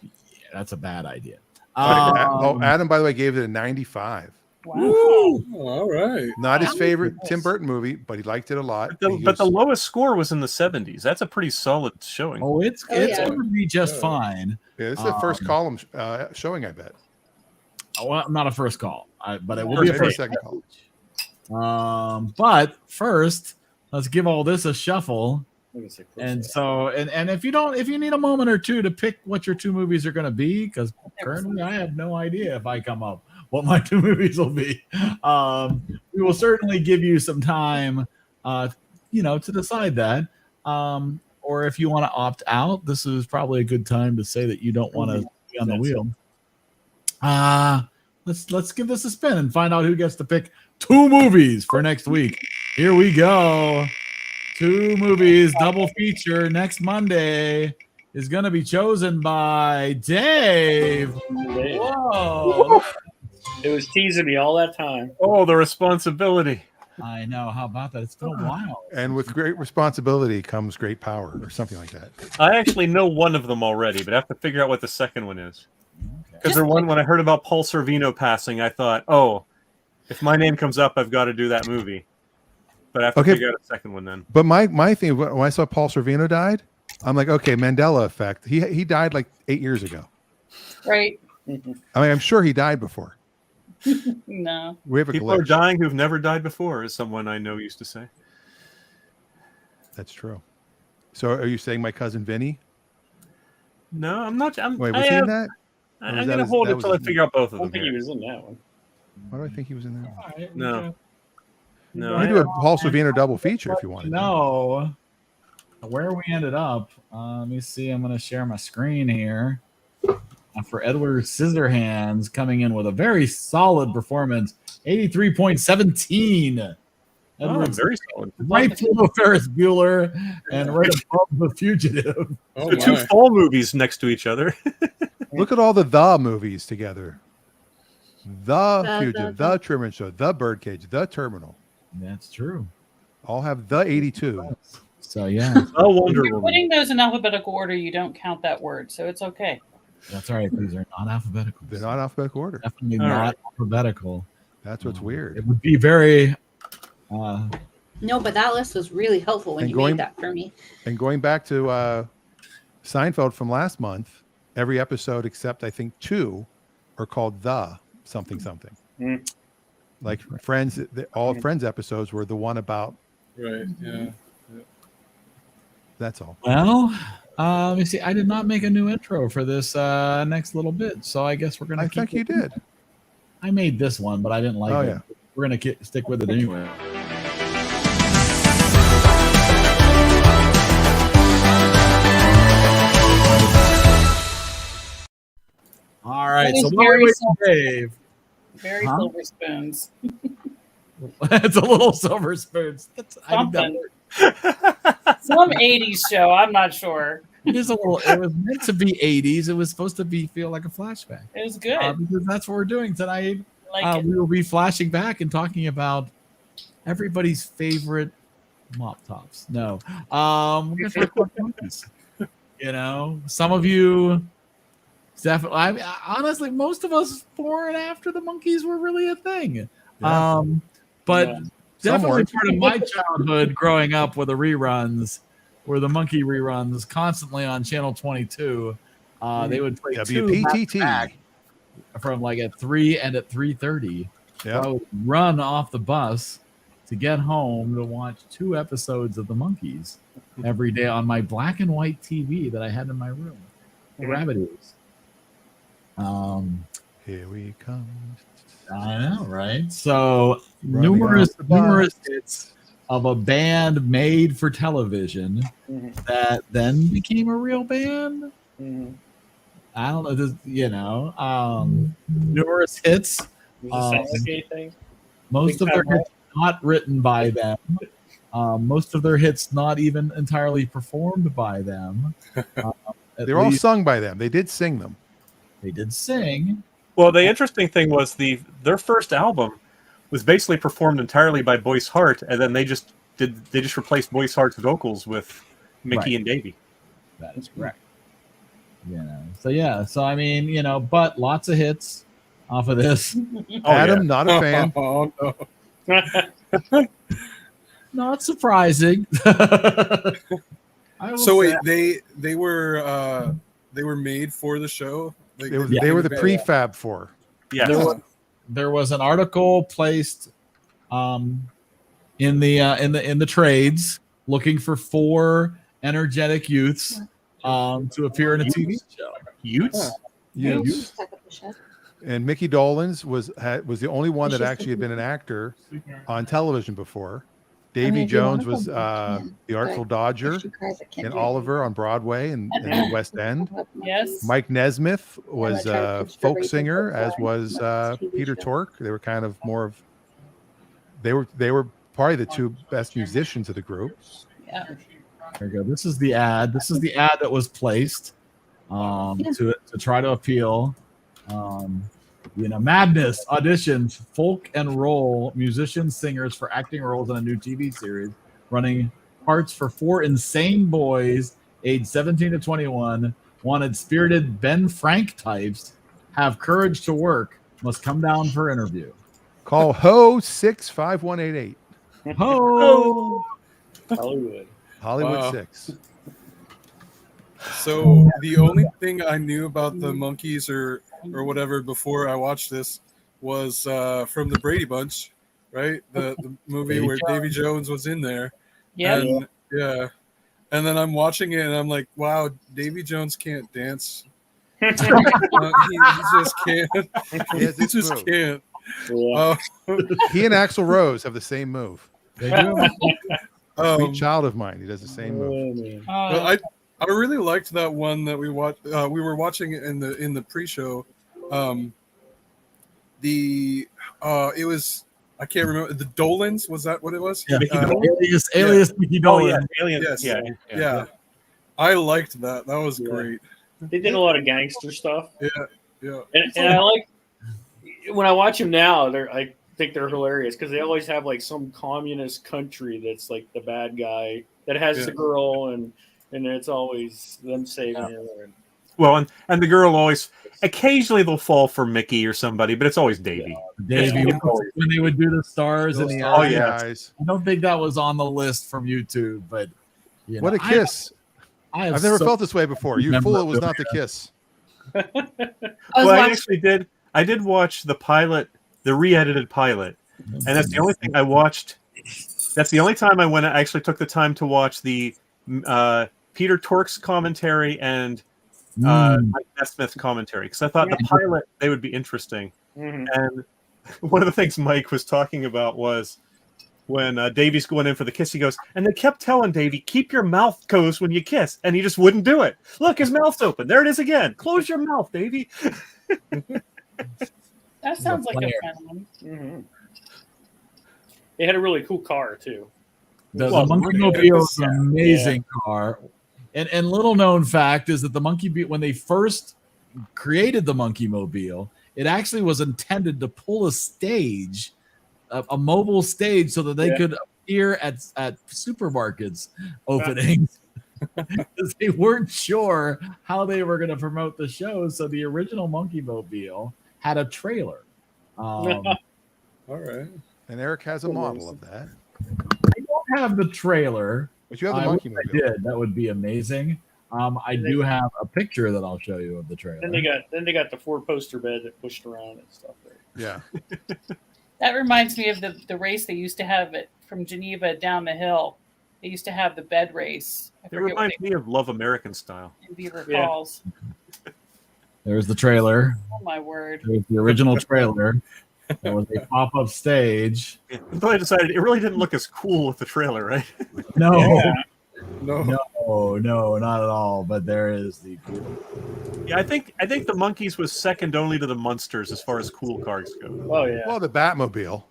Yeah, that's a bad idea. Adam, by the way, gave it a 95. Wow. Oh, all right. Not his favorite Tim Burton movie, but he liked it a lot. But the lowest score was in the 70s. That's a pretty solid showing. Oh, it's going to be just fine. Yeah, this is the first column showing, I bet. Well, not a first call, but it will be a first second call. But first, let's give all this a shuffle. And so, and if you need a moment or two to pick what your two movies are going to be, because currently I have no idea if I come up what my two movies will be. We will certainly give you some time, to decide that. Or if you want to opt out, this is probably a good time to say that you don't want to be on the wheel. Let's give this a spin and find out who gets to pick two movies for next week. Here we go. Two movies, double feature next Monday is going to be chosen by Dave. Whoa. It was teasing me all that time. Oh, the responsibility. I know. How about that? It's been a while. And with great responsibility comes great power, or something like that. I actually know one of them already, but I have to figure out what the second one is. Because when I heard about Paul Sorvino passing, I thought, oh, if my name comes up, I've got to do that movie. But I have to figure out a second one then. But my thing, when I saw Paul Sorvino died, I'm like, okay, Mandela effect. He died like 8 years ago. Right. I mean, I'm sure he died before. No. We have a People glitch. are dying who've never died before, as someone I know used to say. That's true. So are you saying my cousin Vinny? No, I'm not. Wait, was he in that? I'm going to hold it until I figure out both of them. I don't think he was in that one. Why do I think he was in there? No. No. You do a Paul Sorvino double feature if you wanted. No. Where we ended up, let me see. I'm going to share my screen here. For Edward Scissorhands coming in with a very solid performance, 83.17. Edward, very solid. Right below Ferris Bueller and right above The Fugitive. The two fall movies next to each other. Look at all the movies together. The Fugitive, The Truman Show, The Birdcage, The Terminal. That's true. All have The 82. So, yeah. Wonder If you're Woman. putting those in alphabetical order, you don't count that word, so it's okay. That's all right. These are not alphabetical. They're not alphabetical order. Definitely not alphabetical. That's what's weird. It would be very... No, but that list was really helpful when you made that for me. And going back to Seinfeld from last month, every episode except I think 2 are called The something something. Like Friends, all Friends episodes were the one about. Right. Yeah. That's all. Well, let me see. I did not make a new intro for this next little bit, so I guess we're gonna. I think you did. I made this one, but I didn't like it. Yeah. We're gonna stick with it anyway. All right, so what are we Dave? Very silver spoons. It's a little silver spoons. Something. Some 80s show. I'm not sure. It is a little. It was meant to be 80s. It was supposed to feel like a flashback. It was good. Because that's what we're doing tonight. We will be flashing back and talking about everybody's favorite mop tops. No, we're gonna talk about Monkees. Some of you definitely. Honestly, most of us before and after the Monkees were really a thing. Yeah. But definitely part of my childhood growing up with the reruns, were the Monkey reruns constantly on Channel 22. They would play WPTT from like at 3 and at 3:30. Yeah. I would run off the bus to get home to watch 2 episodes of the Monkees every day on my black and white TV that I had in my room. The rabbit ears. Here we come. I know, right? So numerous hits of a band made for television that then became a real band. I don't know. Numerous hits. Most of their hits not written by them. Most of their hits not even entirely performed by them. They're all sung by them. They did sing them. They did sing. Well, the interesting thing was their first album was basically performed entirely by Boyce Hart, and then they just they just replaced Voice Hart's vocals with Mickey and Davey. That is correct. So I mean, but lots of hits off of this. Adam, not a fan. Oh, no. Not surprising. So wait, they were made for the show. Like, they were the prefab for. Yeah. There was an article placed in the trades looking for 4 energetic youths to appear in a TV show. Youths? Youths. And Mickey Dolenz was the only one that actually had been an actor on television before. Davy Jones was the Artful Dodger and Oliver on Broadway and the West End. Yes. Mike Nesmith was a folk singer, as was Peter Tork. They were kind of more of they were probably the 2 best musicians of the group. Yeah. There you go. This is the ad. This is the ad that was placed to try to appeal. Madness auditions folk and roll musicians, singers for acting roles in a new TV series, running parts for 4 insane boys aged 17 to 21. Wanted spirited Ben Frank types. Have courage to work. Must come down for interview. Call Ho 65188. Ho Hollywood. Hollywood 6. So the only thing I knew about the Monkees or whatever before I watched this was from the Brady Bunch, right? The movie where Davy Jones was in there. Yeah. Yeah. And then I'm watching it and I'm like, wow, Davy Jones can't dance. He just can't. He just can't. Yeah. He and Axl Rose have the same move. They do. Sweet child of mine. He does the same move. I really liked that one that we watched. We were watching it in the pre-show. It was, I can't remember, the Dolans, was that what it was? Yeah. Alias Mickey Dolan. Aliens. Yes. Yeah. I liked that. That was great. They did a lot of gangster stuff. Yeah. And I like when I watch them now. I think they're hilarious because they always have like some communist country that's like the bad guy that has the girl, and it's always them saving her. Well, and the girl always, occasionally they'll fall for Mickey or somebody, but it's always Davy. Davy, when they would do the stars and the eyes. I don't think that was on the list from YouTube, but what a kiss! I've never felt this way before. You fool! It was not the kiss. I actually did. I did watch the pilot, the re-edited pilot, and that's the only thing I watched. That's the only time I actually took the time to watch the Peter Tork's commentary and Mike Nesmith's commentary, because I thought the pilot, they would be interesting. Mm-hmm. And one of the things Mike was talking about was when Davy's going in for the kiss, he goes, and they kept telling Davy, keep your mouth closed when you kiss, and he just wouldn't do it. Look, his mouth's open. There it is again. Close your mouth, Davy. That sounds like a fun one. Mm-hmm. They had a really cool car too. The Monkey-mobile is an amazing car. And little known fact is that the when they first created the Monkey-mobile, it actually was intended to pull a stage, a mobile stage, so that they could appear at supermarkets openings. Because they weren't sure how they were going to promote the show. So the original Monkey-mobile had a trailer. All right. And Eric has a model of that. I don't have the trailer. But you have the Monkey-mobile. I did. That would be amazing. I do have a picture that I'll show you of the trailer. Then they got the 4-poster bed that pushed around and stuff. There. Yeah. That reminds me of the race they used to have from Geneva down the hill. They used to have the bed race. It reminds me of Love American Style. Beaver Falls. There's the trailer. Oh my word! There's the original trailer. That was a pop-up stage. Until I decided it really didn't look as cool with the trailer, right? No. Yeah. No, not at all. But there is the cool. Yeah, I think the Monkees was second only to the Munsters as far as cool cars go. Oh yeah. Well, the Batmobile.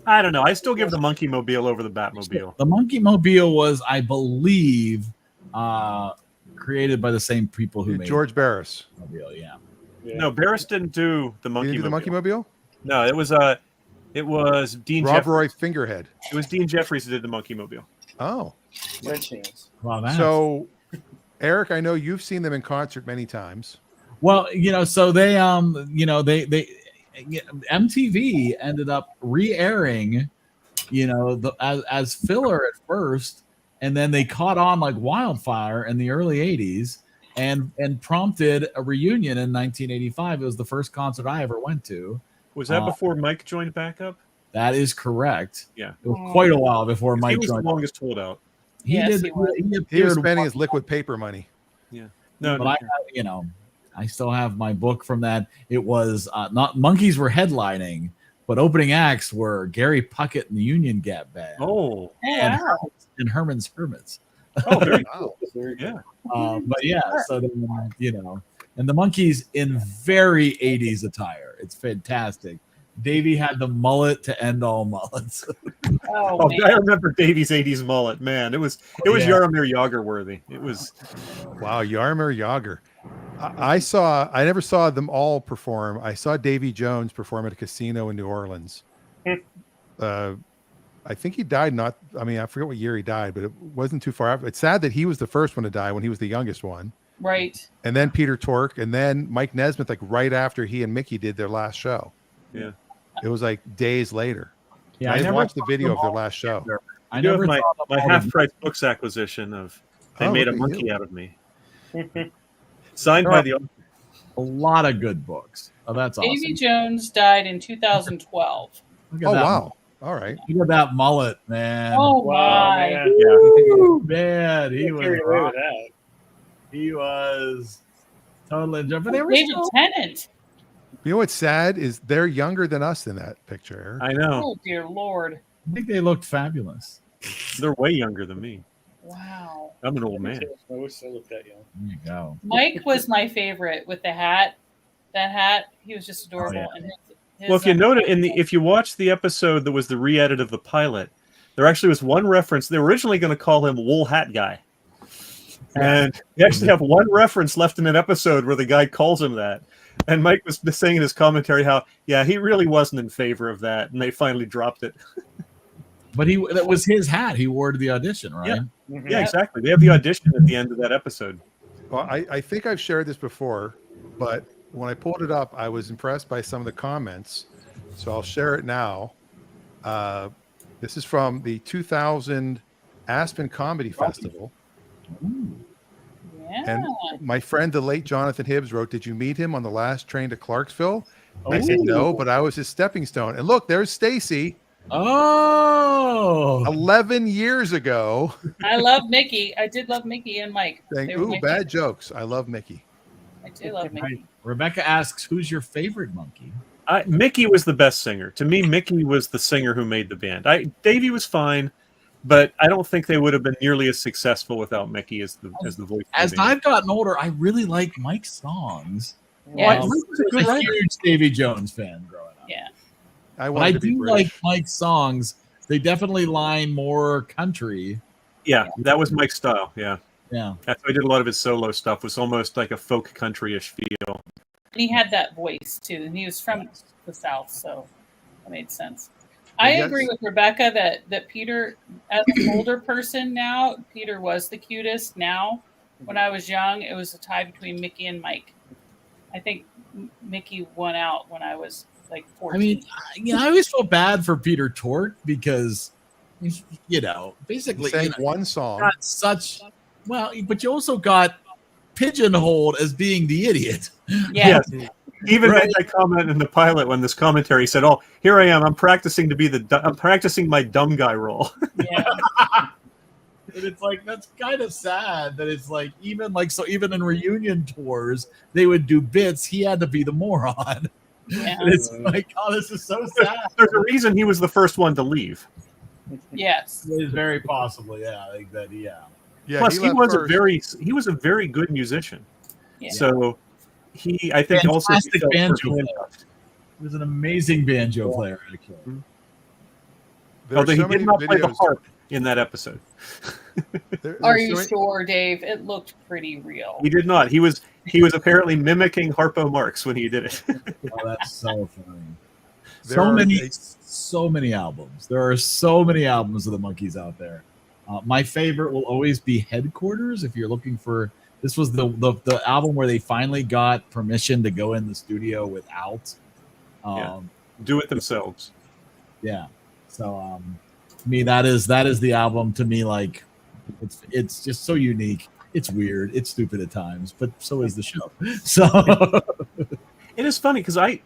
I don't know. I still give the Monkey-mobile over the Batmobile. The Monkey-mobile was, I believe, created by the same people who made George Barris. Yeah. No, Barris didn't do the Monkey-mobile. Did he do the Monkey-mobile? No, it was It was Dean Rob Roy Jeffries. Fingerhead. It was Dean Jeffries who did the Monkey Mobile. Oh. Red chance. Wow, that's... So, Eric, I know you've seen them in concert many times. Well, so they MTV ended up re-airing, as filler at first, and then they caught on like wildfire in the early 80s and prompted a reunion in 1985. It was the first concert I ever went to. Was that before Mike joined back up? That is correct. Yeah. It was quite a while before Mike he was joined. The longest holdout. He was spending his liquid paper money. Yeah. But I still have my book from that. It was not Monkees were headlining, but opening acts were Gary Puckett and the Union Gap Band. Oh, and Herman's Hermits. Oh, very cool. Yeah. But yeah, so then, and the Monkees in very 80s attire. It's fantastic. Davey had the mullet to end all mullets. Oh, I remember Davey's 80s mullet. Man, it was Jaromir Jagr worthy. It was wow, Jaromir Jagr. I never saw them all perform. I saw Davy Jones perform at a casino in New Orleans. I think he died I forget what year he died, but it wasn't too far after. It's sad that he was the first one to die when he was the youngest one. Right. And then Peter Tork, and then Mike Nesmith, like right after he and Mickey did their last show. Yeah. It was like days later. Yeah, I watched the video of their last show. I never my half-price books acquisition of They Made a Monkey Out of Me. Signed by the a lot of good books. Oh, that's awesome. Davy Jones died in 2012. Oh, wow. All right. Look at that mullet, man. Oh, my. Man. Woo, man. He was that. He was totally jumping. David Tennant. You know what's sad is they're younger than us in that picture. I know. Oh, dear Lord. I think they looked fabulous. They're way younger than me. Wow. I'm an old man. I wish I looked that young. There you go. Mike was my favorite with the hat. That hat, he was just adorable. Oh, yeah. And Well, if you note it if you watch the episode that was the re-edit of the pilot, there actually was one reference. They were originally going to call him Wool Hat Guy, and they actually have one reference left in an episode where the guy calls him that. And Mike was saying in his commentary how, he really wasn't in favor of that, and they finally dropped it. But that was his hat he wore to the audition, right? Yeah, yeah, exactly. They have the audition at the end of that episode. Well, I think I've shared this before, but when I pulled it up, I was impressed by some of the comments. So I'll share it now. This is from the 2000 Aspen Comedy Festival. Yeah. And my friend, the late Jonathan Hibbs, wrote, "Did you meet him on the last train to Clarksville?" I said, "No, but I was his stepping stone." And look, there's Stacy. Oh, 11 years ago. I love Mickey. I did love Mickey and Mike. Ooh, bad jokes. I love Mickey. I do love Mickey. Rebecca asks, "Who's your favorite monkey?" Mickey was the best singer. To me, Mickey was the singer who made the band. Davey was fine, but I don't think they would have been nearly as successful without Mickey as the voice. As I've gotten older, I really like Mike's songs. Yeah, I was a huge Davy Jones fan growing up. Yeah. I do like Mike's songs. They definitely line more country. Yeah, that was Mike's style. Yeah. Yeah. That's why he did a lot of his solo stuff. It was almost like a folk country-ish feel. And he had that voice too, and he was from the South, so that made sense. I agree with Rebecca that Peter, as an older person now, Peter was the cutest. Now, when I was young, it was a tie between Mickey and Mike. I think Mickey won out when I was like 14. I mean, I always felt bad for Peter Tork because, basically, one song. Got but you also got pigeonholed as being the idiot. Yeah. Yes. Even made that comment in the pilot when this commentary said, "Oh, here I am. I'm practicing my dumb guy role." Yeah. And it's like, that's kind of sad that it's like, even in reunion tours, they would do bits. He had to be the moron. Yeah. And it's like, oh, this is so sad. There's a reason he was the first one to leave. Yes. It is very possible. Yeah. Like that. Yeah. Yeah. Plus, he was a very good musician. Yeah. So I think also fantastic banjo player. He was an amazing banjo player, actually. Although he did not play the harp in that episode. Are you sure, Dave? It looked pretty real. He did not. He was apparently mimicking Harpo Marx when he did it. Oh, that's so funny. So many albums. There are so many albums of the Monkees out there. My favorite will always be Headquarters. If you're looking for, this was the album where they finally got permission to go in the studio without do it themselves. Yeah. So to me, that is the album. To me, like it's just so unique. It's weird. It's stupid at times, but so is the show. So it is funny because I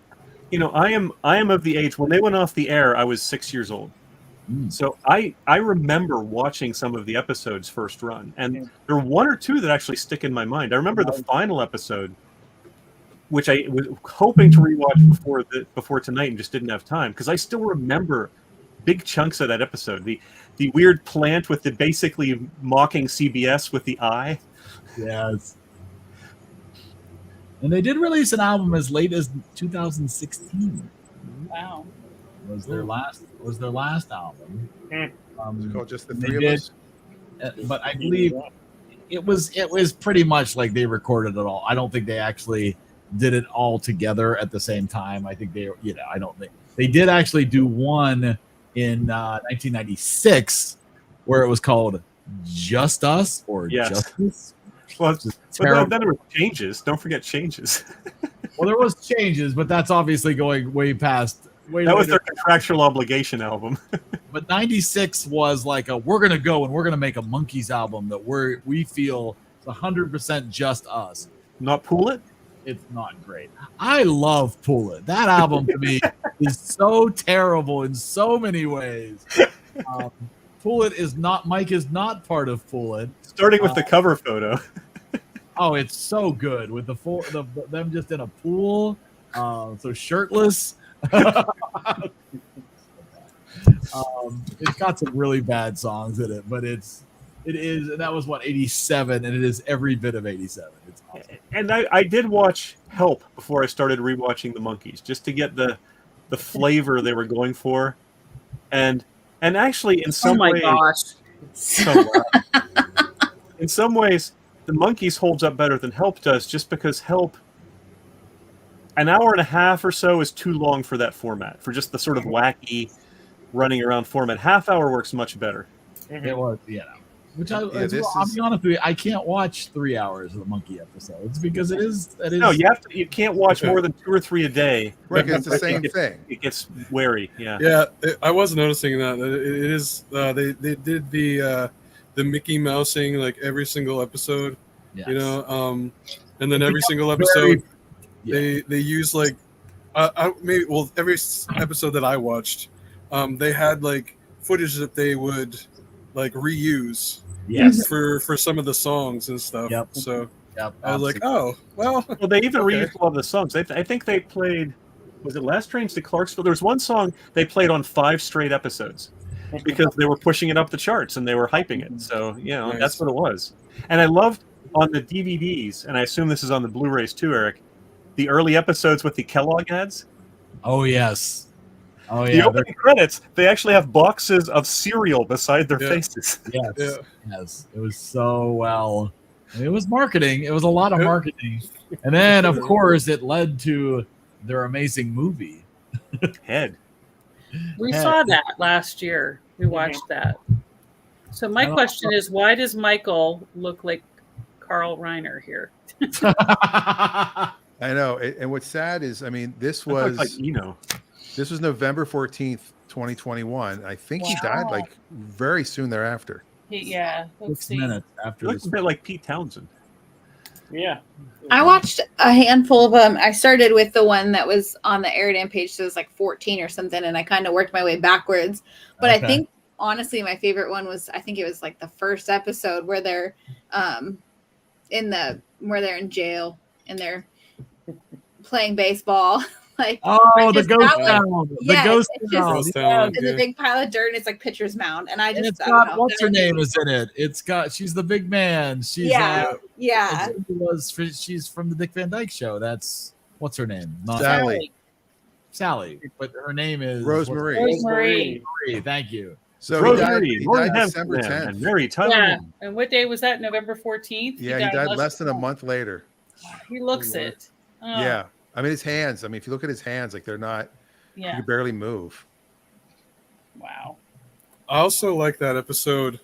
am of the age when they went off the air. I was 6 years old, so I remember watching some of the episodes first run, and there were one or two that actually stick in my mind. I remember the final episode, which I was hoping to rewatch before tonight, and just didn't have time because I still remember big chunks of that episode. The weird plant with the basically mocking CBS with the eye. Yes. And they did release an album as late as 2016. Wow. Was their last album. It's called Just the Three of Us. But I believe it was pretty much like they recorded it all. I don't think they actually did it all together at the same time. I think I don't think they did actually do one in 1996 where it was called Just Us or Justice. Well, but then there were changes. Don't forget changes. Well, there was changes, but that's obviously going way past. That was their contractual obligation album. But 96 was like we're going to go and we're going to make a Monkees album that we feel is 100% just us. Not Pool It? It's not great. I love Pool It. That album to me is so terrible in so many ways. Pool It is not. Mike is not part of Pool It. Starting with the cover photo. Oh, it's so good with them just in a pool, so shirtless. It's got some really bad songs in it, but it is, and that was 87, and it is every bit of 87. It's awesome. And I did watch Help before I started rewatching the Monkees, just to get the flavor they were going for, and actually in some ways, in some ways, the Monkees holds up better than Help does, just because Help, an hour and a half or so is too long for that format, for just the sort of wacky running around format. Half hour works much better. It was, Which I'll be honest with you, I can't watch 3 hours of the Monkey episodes because it is. No, you can't watch more than 2 or 3 a day. Right, it's the same thing. It gets wary. Yeah. Yeah, I was noticing that it is. They did the Mickey Mousing like every single episode. Yes. And then every single episode they use like every episode that I watched, they had like footage that they would like reuse. Yes. For some of the songs and stuff. Yep. So I was like, oh, well. Well, they even reused a lot of the songs. I think they played, was it Last Trains to Clarksville? There was one song they played on 5 straight episodes because they were pushing it up the charts and they were hyping it. So, nice. That's what it was. And I loved on the DVDs, and I assume this is on the Blu-rays too, Eric, the early episodes with the Kellogg ads. Oh, yes. Oh, yeah. The opening credits, they actually have boxes of cereal beside their faces. Yes. Yeah. Yes. It was so well. It was marketing. It was a lot of marketing. And then, of course, it led to their amazing movie. Head. We saw that last year. We watched that. So my question is, why does Michael look like Carl Reiner here? I know. And what's sad is, I mean, this was like, this was November 14th, 2021. I think he died like very soon thereafter. Yeah. 6 minutes after. He looks a bit like Pete Townsend. Yeah. I watched a handful of them. I started with the one that was on the EriDan page, so it was like 14 or something, and I kind of worked my way backwards. But I think, honestly, my favorite one was, I think it was like the first episode where they're in jail and they're playing baseball. Like, the ghost town. The ghost town. It's a big pile of dirt and it's like pitcher's mound. And it's got, what's her name is in it? It's got, she's the big man. She's she's from the Dick Van Dyke Show. That's, what's her name? Not Sally. But her name is Rosemary. Rosemary. Thank you. So Rosemary, he died December 10th. And Mary Tyler. Yeah. And what day was that? November 14th? Yeah, he died less than a month later. He looks it. Yeah. I mean, his hands. I mean, if you look at his hands, like they're not He could barely move. Wow. I also like that episode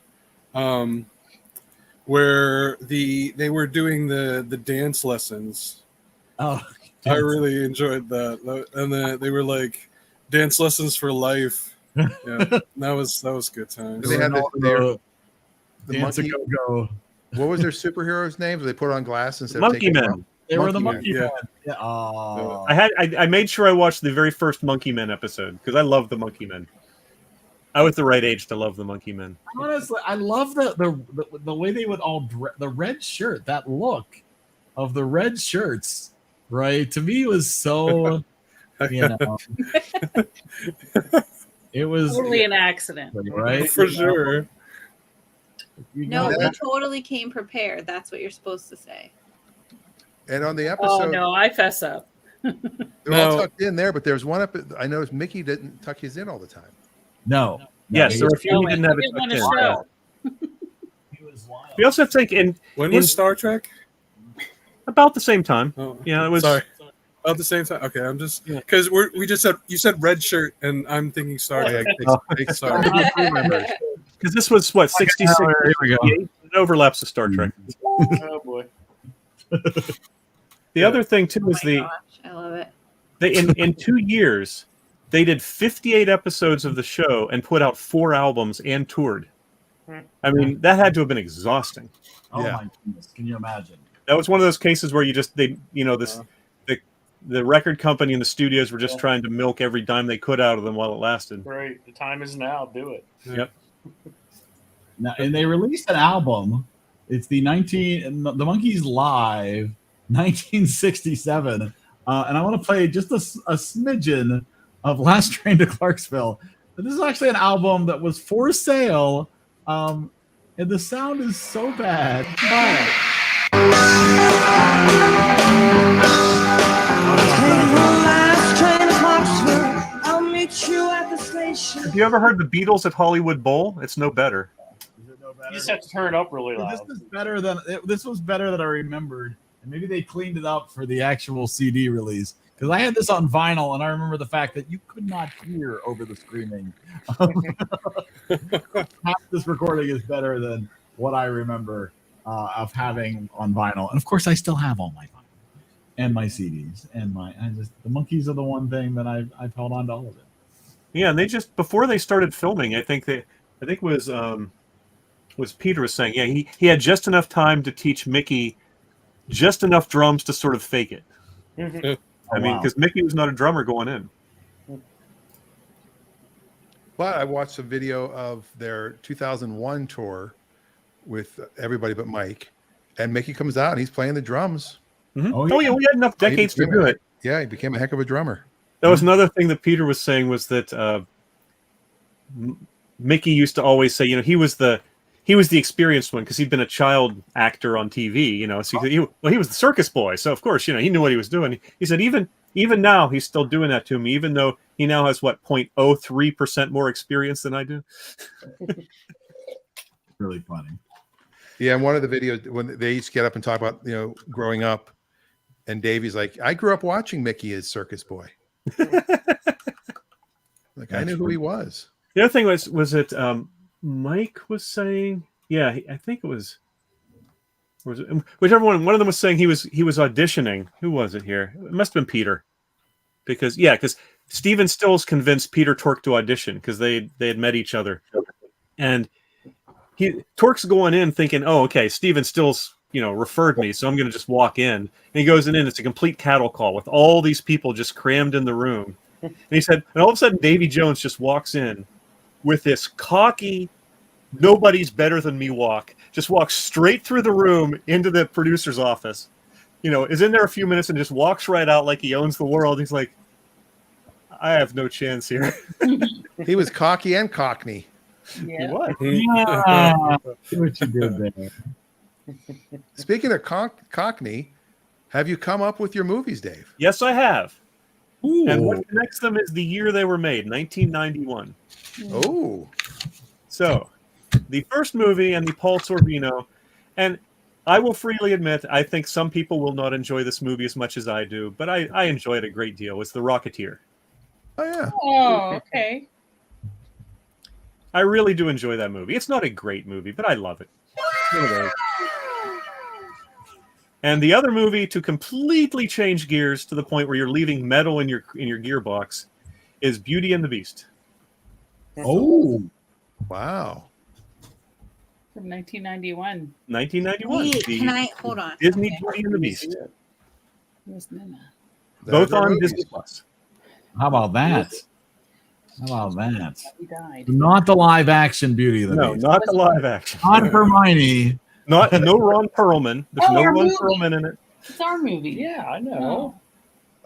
where they were doing the dance lessons. Oh, I really enjoyed that. And they were like dance lessons for life. Yeah, that was good times. They had the Dance monkey. Go. What was their superheroes' names? They put on glass instead Monkey of taking Men. They were the Monkey Monkey Men. Men. Yeah. Oh. I made sure I watched the very first Monkey Men episode because I love the Monkey Men. I was the right age to love the Monkey Men. Honestly, I love the way they would all the red shirt. That look of the red shirts, right? To me, was so. You know, it was totally an accident, right? For sure. No, they totally came prepared. That's what you're supposed to say. And on the episode, oh no, I fess up. they're all tucked in there, but there's one I noticed Mickey didn't tuck his in all the time. No. Yes, there were a few he didn't have it tucked in. Show. We also think when was Star Trek? About the same time. Oh, yeah, it was. Sorry. About the same time. Okay, I'm just because we just said you said red shirt, and I'm thinking Star Trek. Sorry. Because this was what 66. Here we go. It overlaps with Star Trek. Oh boy. The other thing too is gosh, I love it. they in 2 years they did 58 episodes of the show and put out 4 albums and toured. I mean, that had to have been exhausting. Oh my goodness! Can you imagine? That was one of those cases where the record company and the studios were just trying to milk every dime they could out of them while it lasted. Right. The time is now. Do it. Yep. Now, and they released an album. It's the Monkees Live 1967, and I want to play just a smidgen of Last Train to Clarksville. But this is actually an album that was for sale, and the sound is so bad. Have you ever heard the Beatles at Hollywood Bowl? It's no better. You just have to turn it up really loud. This was better than I remembered, and maybe they cleaned it up for the actual CD release. Because I had this on vinyl, and I remember the fact that you could not hear over the screaming. Half this recording is better than what I remember of having on vinyl, and of course, I still have all my vinyl and my CDs and the Monkees are the one thing that I've held on to all of it. Yeah, and they just before they started filming, I think it was Peter was saying, yeah, he had just enough time to teach Mickey just enough drums to sort of fake it. Mm-hmm. I mean, because Mickey was not a drummer going in. But I watched a video of their 2001 tour with everybody but Mike, and Mickey comes out and he's playing the drums. Mm-hmm. Oh yeah, we had enough decades to do it. Yeah, he became a heck of a drummer. That was another thing that Peter was saying was that Mickey used to always say, he was the experienced one because he'd been a child actor on TV, So he was the circus boy, so of course, he knew what he was doing. He said even now he's still doing that to me, even though he now has 0.03% more experience than I do. Really funny. Yeah, and one of the videos when they each get up and talk about growing up, and Davey's like, I grew up watching Mickey as circus boy. I knew who he was. The other thing was it Mike was saying, yeah, I think it was whichever one of them was saying he was auditioning. Who was it here? It must have been Peter, because Stephen Stills convinced Peter Tork to audition because they had met each other, and Tork's going in thinking, oh, okay, Stephen Stills referred me, so I'm going to just walk in. And he goes in, and it's a complete cattle call with all these people just crammed in the room. And he said, and all of a sudden, Davy Jones just walks in with this cocky, nobody's better than me walk. Just walks straight through the room into the producer's office. Is in there a few minutes and just walks right out like he owns the world. He's like, I have no chance here. He was cocky and cockney. Yeah. He was. Yeah. See what you did there. Speaking of Cockney, have you come up with your movies, Dave? Yes, I have. Ooh. And what connects them is the year they were made, 1991. Oh. So, the first movie and the Paul Sorvino, and I will freely admit, I think some people will not enjoy this movie as much as I do, but I enjoy it a great deal. It's The Rocketeer. Oh yeah. Oh, okay. I really do enjoy that movie. It's not a great movie, but I love it. And the other movie to completely change gears to the point where you're leaving metal in your gearbox is Beauty and the Beast. Oh, wow. From 1991. 1991. Wait, can I hold on? Disney Okay. Beauty and the Beast. Who's Nina? Both Those are on movies. Disney Plus. how about that? How about that? He died. Not the live action Beauty of the No, Beast. not the live action. Not Hermione. No Ron Perlman. There's Oh, no our Ron movie. Perlman in it. It's our movie. Yeah, I know. Oh.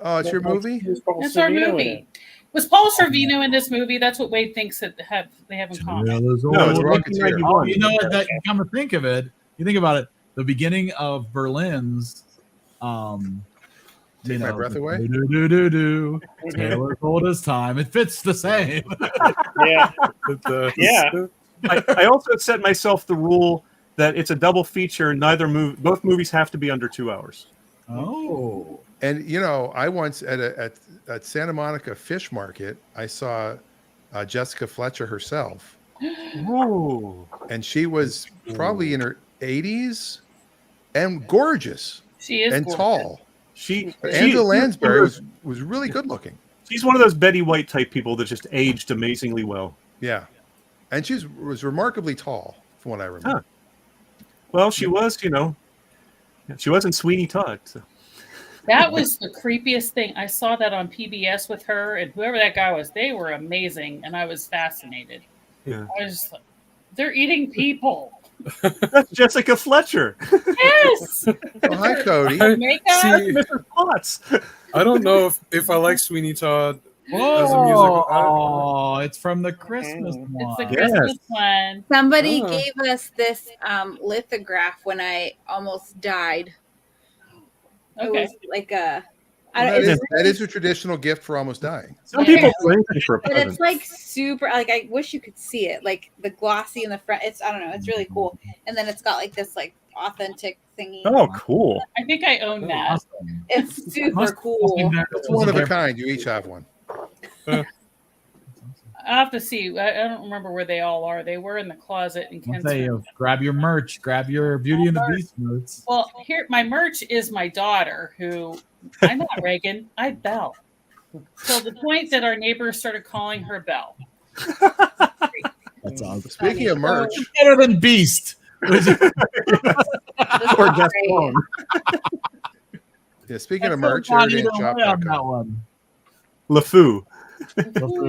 Oh, it's your movie? It's our movie. Was Paul Sorvino in this movie? That's what Wade thinks that they have in common. No, it's Rocketeer. Oh, you know what? That come to think of it, you think about it. The beginning of Berlin's, Take my breath away. Do. Taylor told us time. It fits the same. Yeah. Yeah. I also set myself the rule that it's a double feature. Both movies have to be under 2 hours. Oh. And you know, I once at Santa Monica Fish Market, I saw Jessica Fletcher herself, Whoa. and she was probably in her 80s and gorgeous She is and gorgeous. tall. Angela Lansbury was really good looking. She's one of those Betty White type people that just aged amazingly well. Yeah, and she was remarkably tall, from what I remember. Huh. Well, she was, she wasn't Sweeney Todd. So. That was the creepiest thing. I saw that on PBS with her and whoever that guy was. They were amazing, and I was fascinated. Yeah. I was just like, they're eating people. That's Jessica Fletcher. Yes. Well, hi, Cody. Makeup. See, Mr. Potts. I don't know if I like Sweeney Todd Whoa. as a musical. Oh, it's from the Christmas one. It's the Christmas one. Somebody Oh. gave us this lithograph when I almost died. It Okay. was like a. That is a traditional gift for almost dying. Some people do anything for a But present. it's like super. Like I wish you could see it. Like the glossy in the front. It's I don't know. It's really cool. And then it's got like this like authentic thingy. Oh, cool. I think I own that. Awesome. It's super cool. It's one of a kind. You each have one. I'll have to see. I don't remember where they all are. They were in the closet in I'll Ken's tell you, grab your merch. Grab your Beauty and the Beast merch. Well, here my merch is my daughter, who I'm not Reagan, I Belle. So the point that our neighbors started calling her Belle. That's awesome. Speaking of merch, Better than Beast. Or Gaston. yeah. Speaking of That's merch, so funny to EriDan play on that shop.com. one. LeFou.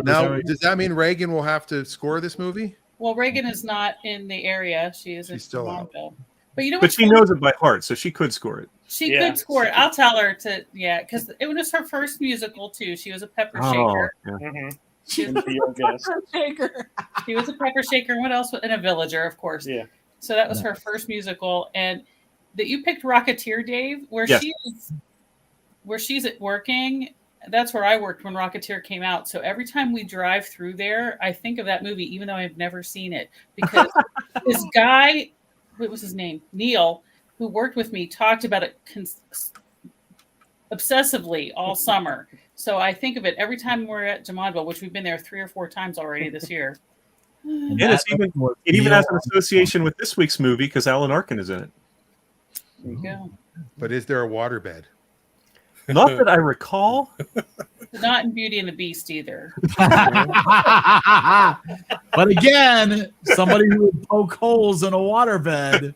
Now, does that mean Reagan will have to score this movie? Well, Reagan is not in the area. She is in She's still out. Montville. But you know But what? she knows it by heart, so she could score it. She Yeah. could score it. I'll tell her to, because it was her first musical too. She was a pepper shaker. yeah. Mm-hmm. She was a shaker. She was a pepper shaker. And what else? And a villager, of course. Yeah. So that was her first musical. And that you picked Rocketeer, Dave, where Yes. she's at working. That's where I worked when Rocketeer came out. So every time we drive through there, I think of that movie, even though I've never seen it, because this guy, what was his name? Neil, who worked with me, talked about it obsessively all summer. So I think of it every time we're at Jamadville, which we've been there 3 or 4 times already this year. And it even has an association with this week's movie because Alan Arkin is in it. There you go. But is there a waterbed? Not that I recall. Not in Beauty and the Beast either. But again, somebody who would poke holes in a waterbed,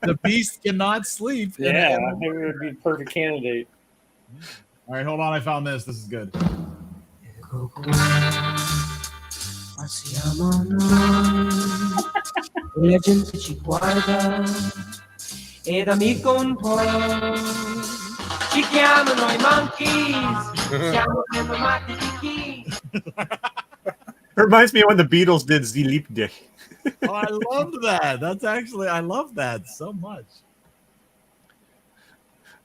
the Beast cannot sleep. Yeah, it would be a perfect candidate. All right, hold on. I found this. This is good. Legend ci guarda ed amico un po'. Ci chiamano i Monkees, siamo i It reminds me of when the Beatles did Sie liebt dich. Oh, I love that. That's actually, I love that so much.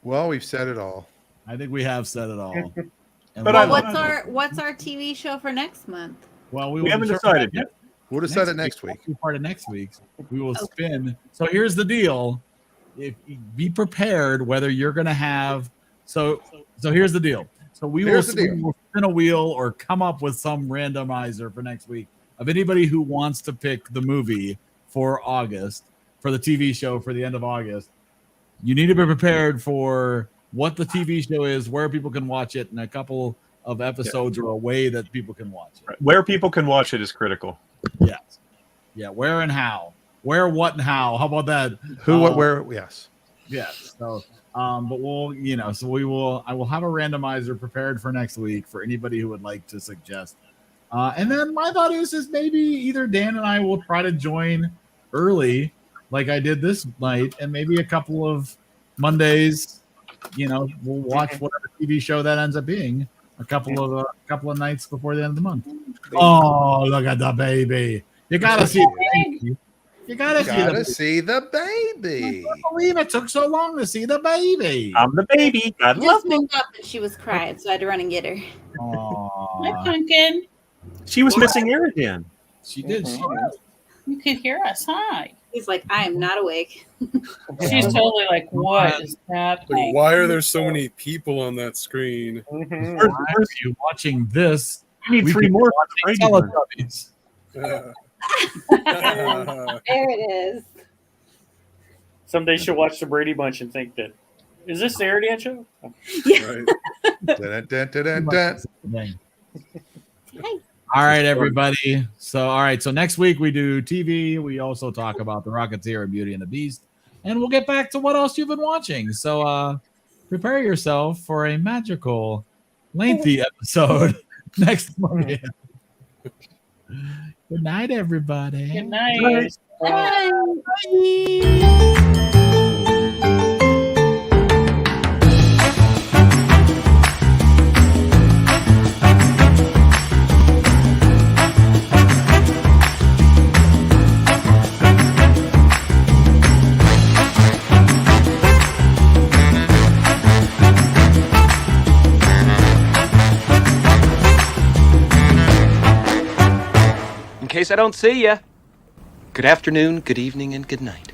Well, we've said it all. I think we have said it all. And But Well, I what's our TV show for next month? well, We will haven't determine decided that yet. We'll decide it next week. Part of next week's. We will spin. So here's the deal. If be prepared whether you're going to have. So here's the deal. So we Here's the deal. will spin a wheel or come up with some randomizer for next week of anybody who wants to pick the movie for August, for the TV show for the end of August. You need to be prepared for what the TV show is, where people can watch it, and a couple of episodes or a way that people can watch it. Where people can watch it is critical. Yes. Yeah, where and how. Where, what, and how. How about that? Who, what, where? Yes. Yes. So, but we'll, I will have a randomizer prepared for next week for anybody who would like to suggest. And then my thought is maybe either Dan and I will try to join early, like I did this night, and maybe a couple of Mondays, we'll watch whatever TV show that ends up being a couple of nights before the end of the month. Oh, look at the baby! You gotta see the baby. You gotta see the baby. I can't believe it took so long to see the baby. I'm the baby. I love Just woke up and she was crying, so I had to run and get her. Hi, Pumpkin. She was missing EriDan. She did. You can hear us. Hi. He's like, I am not awake. She's totally like, what is happening? Like, why are there so many people on that screen? Why are you watching this? We need 3 more. Teletubbies. There it is. Someday she'll watch the Brady Bunch and think that, is this the EriDan show? Yeah. Dun, dun, dun, dun, dun. All right, everybody. So next week we do TV. We also talk about The Rocketeer and Beauty and the Beast. And we'll get back to what else you've been watching. So prepare yourself for a magical, lengthy episode next Monday. Good night, everybody. Good night. Bye. In case I don't see ya, good afternoon, good evening, and good night.